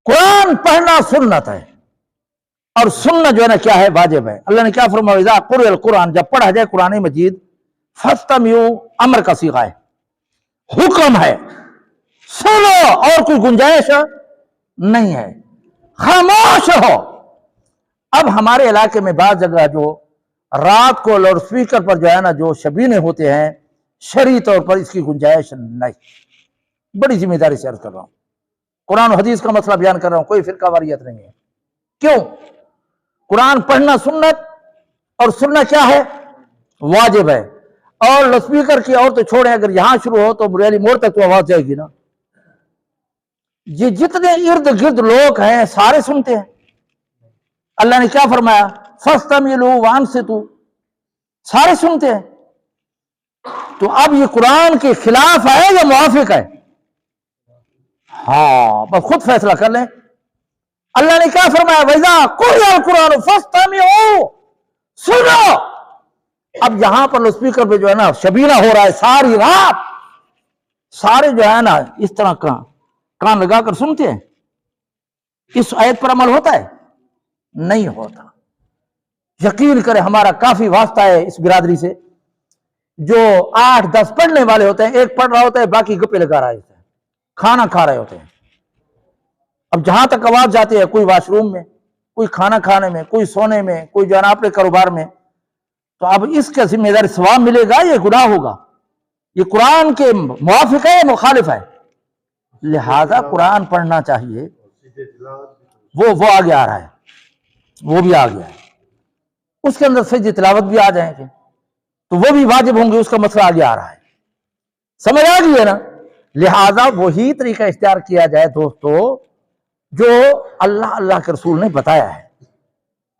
قرآن پڑھنا سنت ہے، اور سنت جو ہے نا کیا ہے، واجب ہے۔ اللہ نے کیا فرمایا، اذا قرئ القرآن، جب پڑھا جائے قرآن مجید، فاستمعوا، امر کا صیغہ ہے، حکم ہے، سنو، اور کوئی گنجائش نہیں ہے، خاموش ہو۔ اب ہمارے علاقے میں بعض جگہ جو رات کو لاؤڈ سپیکر پر جو ہے نا جو شبینے ہوتے ہیں، شرعی طور پر اس کی گنجائش نہیں۔ بڑی ذمہ داری سے عرض کر رہا ہوں، قرآن و حدیث کا مسئلہ بیان کر رہا ہوں، کوئی فرقہ واریت نہیں ہے۔ کیوں؟ قرآن پڑھنا سنت، اور سننا کیا ہے، واجب ہے۔ اور لاؤڈ سپیکر کی اور تو چھوڑیں، اگر یہاں شروع ہو تو مریلی موڑ تک تو آواز جائے گی نا۔ یہ جتنے ارد گرد لوگ ہیں سارے سنتے ہیں۔ اللہ نے کیا فرمایا، فاستمعوا وانصتوا، سارے سنتے ہیں۔ تو اب یہ قرآن کے خلاف ہے یا موافق ہے؟ ہاں، بس خود فیصلہ کر لیں۔ اللہ نے کیا فرمایا، وَإِذَا قُرِئَ الْقُرْآنُ فَاسْتَمِعُوا، سنو۔ اب یہاں پر اسپیکر پہ جو ہے نا شبینہ ہو رہا ہے ساری رات، سارے جو ہے نا اس طرح کان لگا کر سنتے ہیں، اس آیت پر عمل ہوتا ہے؟ نہیں ہوتا۔ یقین کرے ہمارا کافی واسطہ ہے اس برادری سے، جو 8-10 پڑھنے والے ہوتے ہیں، ایک پڑھ رہا ہوتا ہے، باقی گپے لگا رہا ہوتا ہے، کھانا کھا رہے ہوتے ہیں۔ اب جہاں تک آواز جاتی ہے، کوئی واش روم میں، کوئی کھانا کھانے میں، کوئی سونے میں، کوئی جو ہے نا اپنے کاروبار میں، تو اب اس کے ذمہ داری ثواب ملے گا یا گناہ ہوگا؟ یہ قرآن کے موافق ہے یا مخالف ہے؟ لہذا قرآن پڑھنا چاہیے۔ وہ آگے آ رہا ہے، وہ بھی آ گیا ہے، اس کے اندر سجدہ تلاوت بھی آ جائیں گے تو وہ بھی واجب ہوں گے، اس کا مسئلہ آگے آ رہا ہے، سمجھ آ گئی ہے نا؟ لہذا وہی طریقہ اختیار کیا جائے دوستو جو اللہ کے رسول نے بتایا ہے۔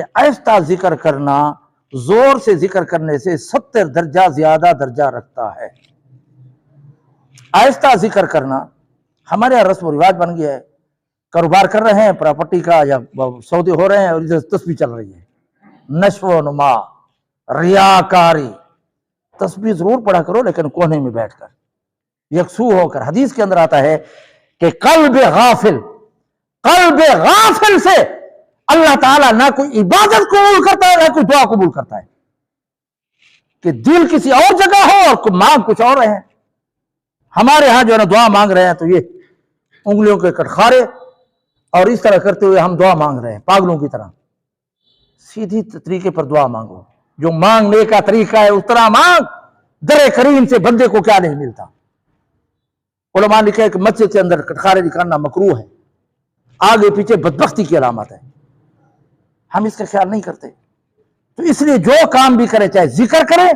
کہ آہستہ ذکر کرنا زور سے ذکر کرنے سے 70 درجہ زیادہ درجہ رکھتا ہے۔ آہستہ ذکر کرنا ہمارے یہاں رسم و رواج بن گیا ہے، کاروبار کر رہے ہیں پراپرٹی کا یا سودے ہو رہے ہیں اور ادھر تسبیح چل رہی ہے، نشو و نما، ریاکاری۔ تسبیح ضرور پڑھا کرو لیکن کونے میں بیٹھ کر یکسو ہو کر۔ حدیث کے اندر آتا ہے کہ قلب غافل سے اللہ تعالیٰ نہ کوئی عبادت قبول کرتا ہے نہ کوئی دعا قبول کرتا ہے، کہ دل کسی اور جگہ ہو اور مانگ کچھ اور رہے ہیں۔ ہمارے ہاں جو ہے نا دعا مانگ رہے ہیں تو یہ انگلیوں کے کٹخارے اور اس طرح کرتے ہوئے ہم دعا مانگ رہے ہیں پاگلوں کی طرح۔ سیدھی طریقے پر دعا مانگو، جو مانگنے کا طریقہ ہے اس طرح مانگ، در کریم سے بندے کو کیا نہیں ملتا۔ علماء نے لکھا ہے کہ مسجد کے اندر کٹخارے نکالنا مکروہ ہے، آگے پیچھے بدبختی کی علامت ہے، ہم اس کا خیال نہیں کرتے۔ تو اس لیے جو کام بھی کرے، چاہے ذکر کرے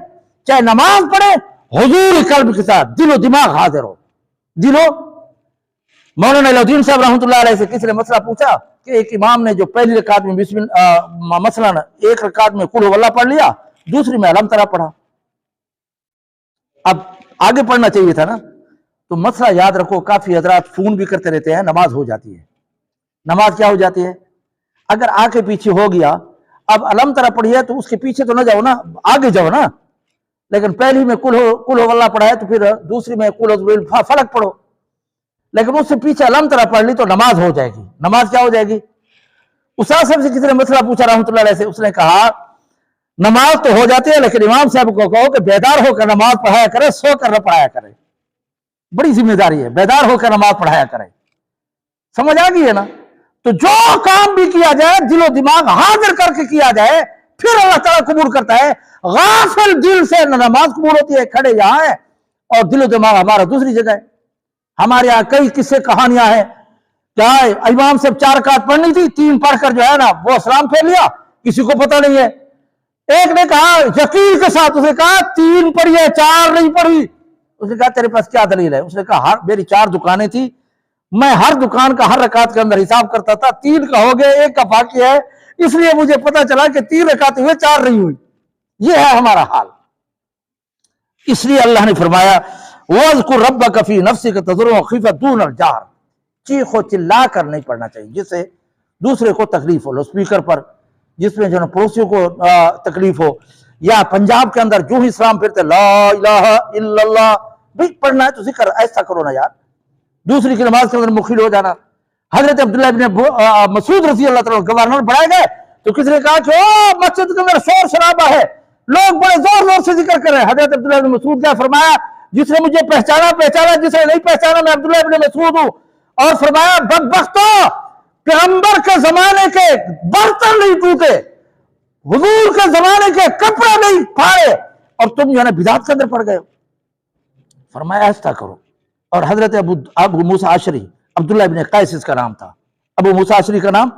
چاہے نماز پڑھے، حضور قلب کے ساتھ، دل و دماغ حاضر ہو۔ مولانا علاء الدین صاحب رحمۃ اللہ علیہ سے کسی نے مسئلہ پوچھا کہ ایک امام نے جو پہلی رکعت میں مثلاً ایک رکعت میں قل هو اللہ پڑھ لیا، دوسری میں الحمد للہ پڑھا، اب آگے پڑھنا چاہیے تھا نا۔ تو مسئلہ یاد رکھو، کافی حضرات فون بھی کرتے رہتے ہیں، نماز ہو جاتی ہے۔ نماز کیا ہو جاتی ہے؟ اگر آگے پیچھے ہو گیا، اب الحمد للہ پڑھی ہے تو اس کے پیچھے تو نہ جاؤ نا، آگے جاؤ نا۔ لیکن پہلی میں قل هو اللہ پڑھا ہے تو پھر دوسری میں قل اعوذ برب الفلق پڑھو، لیکن اس سے پیچھے الحمد للہ پڑھ لی تو نماز ہو جائے گی۔ نماز کیا ہو جائے گی؟ استاد صاحب سے کسی نے مسئلہ پوچھا رحمۃ اللہ علیہ سے، اس نے کہا نماز تو ہو جاتی ہے لیکن امام صاحب کو کہو کہ بیدار ہو کر نماز پڑھایا کرے، سو کر نہ پڑھایا کرے، بڑی ذمہ داری ہے، بیدار ہو کر نماز پڑھایا کرے۔ سمجھ آ گئی ہے نا؟ تو جو کام بھی کیا جائے دل و دماغ حاضر کر کے کیا جائے، پھر اللہ تعالیٰ قبول کرتا ہے۔ غافل دل سے نہ نماز قبول ہوتی ہے، کھڑے یہاں ہے اور دل و دماغ ہمارا دوسری جگہ ہے۔ ہمارے یہاں کئی قصے کہانیاں ہیں، کیا امام سے 4 رکعت پڑھنی تھی، 3 پڑھ کر جو ہے نا وہ سلام پھیر لیا، کسی کو پتہ نہیں ہے۔ ایک نے کہا یقین کے ساتھ، اس نے کہا 3 پڑھی ہے 4 نہیں پڑھی۔ اس نے کہا تیرے پاس کیا دلیل ہے؟ اس نے کہا میری 4 دکانیں تھی، میں ہر دکان کا ہر رکعت کے اندر حساب کرتا تھا، 3 کا ہو گیا، 1 کا باقی ہے، اس لیے مجھے پتا چلا کہ 3 رکعت ہوئے 4 نہیں ہوئی۔ یہ ہے ہمارا حال۔ اس لیے اللہ نے فرمایا وَاذْكُرْ رَبَّكَ فِي نَفْسِكَ تَضَرُّعًا وَخِيفَةً دُونَ الْجَهْرِ، چیخ و چلا کر نہیں پڑھنا چاہیے جس سے دوسرے کو تکلیف ہو، لو اسپیکر پر جس میں جو ہے پڑوسیوں کو تکلیف ہو، یا پنجاب کے اندر جو ہی اسلام پھرتے لا الہ الا اللہ، بھی پڑھنا ہے تو ذکر ایسا کرو نا یار، دوسری کی نماز کے اندر مخیل ہو جانا۔ حضرت عبداللہ بن مسعود رضی اللہ تعالیٰ گورنر بنائے گئے تو کسی نے کہا کہ او مسجد کے اندر شور شرابہ ہے، لوگ بڑے زور زور سے ذکر کر رہے ہیں۔ حضرت عبداللہ بن مسعود نے فرمایا جس نے مجھے پہچانا پہچانا، جس نے نہیں پہچانا میں عبداللہ بن مسعود ہوں، اور فرمایا بدبختو، پیغمبر کے زمانے کے برتن نہیں ٹوٹے، حضور کے زمانے کے کپڑے نہیں پھاڑے، اور تم جو ہے نا بدعت کے اندر پڑ گئے ہو۔ فرمایا ایسا کرو۔ اور حضرت ابو موسیٰ اشعری، عبداللہ بن قیس اس کا نام تھا، ابو موسیٰ اشعری کا نام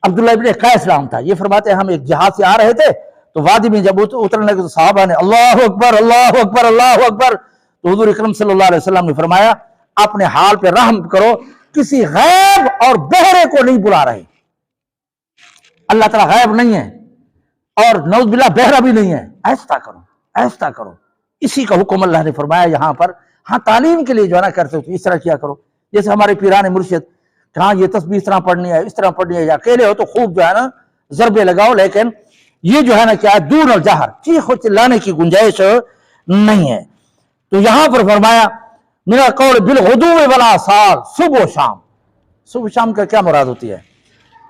عبداللہ بن قیس نام تھا۔ یہ فرماتے ہیں ہم ایک جہاز سے آ رہے تھے تو وادی میں جب اترنے لگے تو صحابہ نے اللہ اکبر اللہ اکبر اللہ اکبر، تو حضور اکرم صلی اللہ علیہ وسلم نے فرمایا اپنے حال پہ رحم کرو، کسی غیب اور بہرے کو نہیں بلا رہے۔ اللہ تعالیٰ غیب نہیں ہے اور نعوذ باللہ بہرا بھی نہیں ہے، ایسا کرو ایسا کرو۔ اسی کا حکم اللہ نے فرمایا یہاں پر۔ ہاں تعلیم کے لیے جو ہے نا کرتے ہو تو اس طرح کیا کرو، جیسے ہمارے پیران مرشد کہ ہاں یہ تسبیح اس طرح پڑھنی ہے اس طرح پڑھنی ہے، یا اکیلے ہو تو خوب جو ہے نا ضربے لگاؤ، لیکن یہ جو ہے نا کیا دون اور جہر، چیخ و چلانے کی گنجائش نہیں ہے۔ تو یہاں پر فرمایا من القول بالغدو والآصال، صبح و شام۔ صبح و شام کا کیا مراد ہوتی ہے؟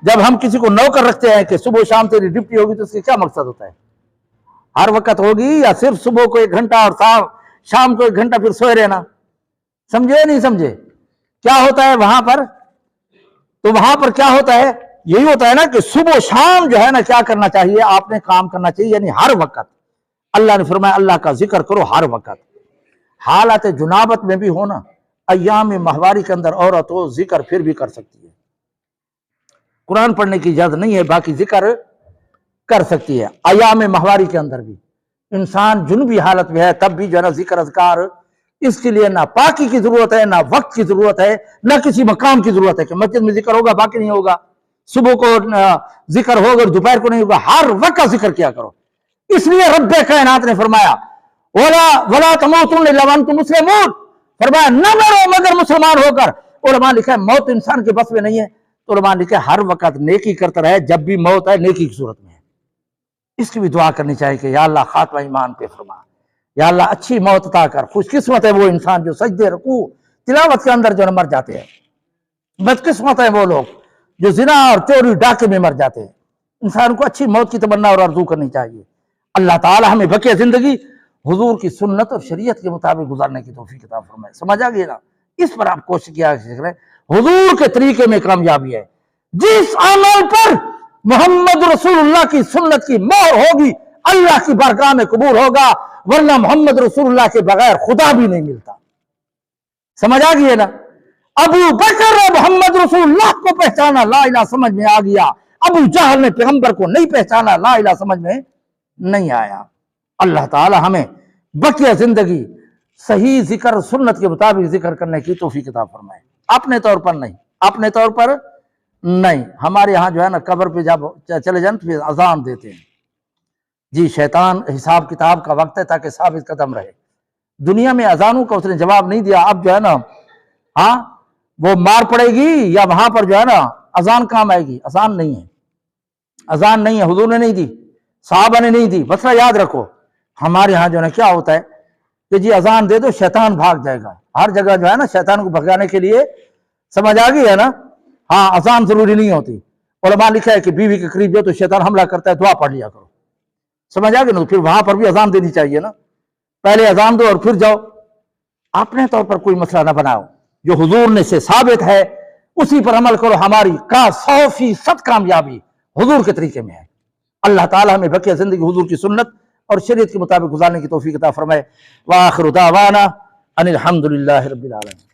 جب ہم کسی کو نوکر رکھتے ہیں کہ صبح و شام تیری ڈپٹی ہوگی تو اس کا کیا مقصد ہوتا ہے؟ ہر وقت ہوگی یا صرف صبح کو 1 گھنٹہ اور شام کو 1 گھنٹہ پھر سوئے رہنا؟ سمجھے نہیں سمجھے؟ کیا ہوتا ہے وہاں پر؟ تو وہاں پر کیا ہوتا ہے؟ یہی ہوتا ہے نا کہ صبح و شام جو ہے نا کیا کرنا چاہیے، آپ نے کام کرنا چاہیے، یعنی ہر وقت۔ اللہ نے فرمایا اللہ کا ذکر کرو ہر وقت، حالت جنابت میں بھی ہونا، ایام ماہواری کے اندر عورت ہو ذکر پھر بھی کر سکتی ہے، قرآن پڑھنے کی اجازت نہیں ہے، باقی ذکر کر سکتی ہے۔ ایام ماہواری کے اندر بھی انسان جنبی حالت میں ہے تب بھی جو ہے نا ذکر اذکار، اس کے لیے نہ پاکی کی ضرورت ہے، نہ وقت کی ضرورت ہے، نہ کسی مقام کی ضرورت ہے کہ مسجد میں ذکر ہوگا باقی نہیں ہوگا۔ صبح کو ذکر ہوگا دوپہر کو نہیں ہوگا، ہر وقت ذکر کیا کرو۔ اس لیے رب کائنات نے فرمایا وَلَا تَمُوتُنَّ إِلَّا وَأَنْتُم مُسْلِمُونَ، فرمایا نہ مرو مگر مسلمان ہو کر۔ علماء لکھا ہے موت انسان کے بس میں نہیں ہے، تو علماء لکھا ہے ہر وقت نیکی کرتا رہے، جب بھی موت ہے نیکی کی صورت میں ہے۔ اس کی بھی دعا کرنی چاہیے کہ یا اللہ خاتمہ ایمان پہ فرما، یا اللہ اچھی موت عطا کر۔ خوش قسمت ہے وہ انسان جو سجدے رکوع تلاوت کے اندر جو مر جاتے ہیں، بد قسمت ہے وہ لوگ جو زنا اور چوری ڈاکے میں مر جاتے ہیں۔ انسان کو اچھی موت کی تمنا اور آرزو کرنی چاہیے۔ اللہ تعالی ہمیں بقیہ زندگی حضور کی سنت اور شریعت کے مطابق گزارنے کی توفیق عطا فرمائے۔ سمجھا گیا نا؟ اس پر آپ کوشش کیا کریں، حضور کے طریقے میں کامیابی ہے۔ جس عمل پر محمد رسول اللہ کی سنت کی مہر ہوگی اللہ کی بارگاہ میں قبول ہوگا، ورنہ محمد رسول اللہ کے بغیر خدا بھی نہیں ملتا۔ سمجھا گیا نا؟ ابو بکر نے محمد رسول اللہ کو پہچانا، لا الہ سمجھ میں آ گیا۔ ابو جہل نے پیغمبر کو نہیں پہچانا، لا الہ سمجھ میں نہیں آیا۔ اللہ تعالی ہمیں بقیہ زندگی صحیح ذکر سنت کے مطابق ذکر کرنے کی توفیق عطا فرمائے۔ اپنے طور پر نہیں، اپنے طور پر نہیں۔ ہمارے ہاں جو ہے نا قبر پہ جب چلے جائیں تو پھر اذان دیتے ہیں، جی شیطان حساب کتاب کا وقت ہے تاکہ ثابت قدم رہے۔ دنیا میں اذانوں کا اس نے جواب نہیں دیا، اب جو ہے نا ہاں وہ مار پڑے گی یا وہاں پر جو ہے نا اذان کام آئے گی؟ اذان نہیں ہے، اذان نہیں ہے، حضور نے نہیں دی، صحابہ نے نہیں دی۔ مسئلہ یاد رکھو، ہمارے ہاں جو ہے کیا ہوتا ہے کہ جی اذان دے دو شیطان بھاگ جائے گا۔ ہر جگہ جو ہے نا شیطان کو بھگانے کے لیے، سمجھ آ گئی ہے نا؟ ہاں اذان ضروری نہیں ہوتی۔ علماء لکھا ہے کہ بیوی کے قریب جو تو شیطان حملہ کرتا ہے، دعا پڑھ لیا کرو۔ سمجھ آ گئی نا؟ پھر وہاں پر بھی اذان دینی چاہیے نا، پہلے اذان دو اور پھر جاؤ۔ اپنے طور پر کوئی مسئلہ نہ بناؤ، جو حضور نے سے ثابت ہے اسی پر عمل کرو۔ ہماری کا 100% کامیابی حضور کے طریقے میں ہے۔ اللہ تعالی ہمیں بقیہ زندگی حضور کی سنت اور شریعت کے مطابق گزارنے کی توفیق عطا فرمائے۔ وآخر دعوانا ان الحمد للہ رب العالمین۔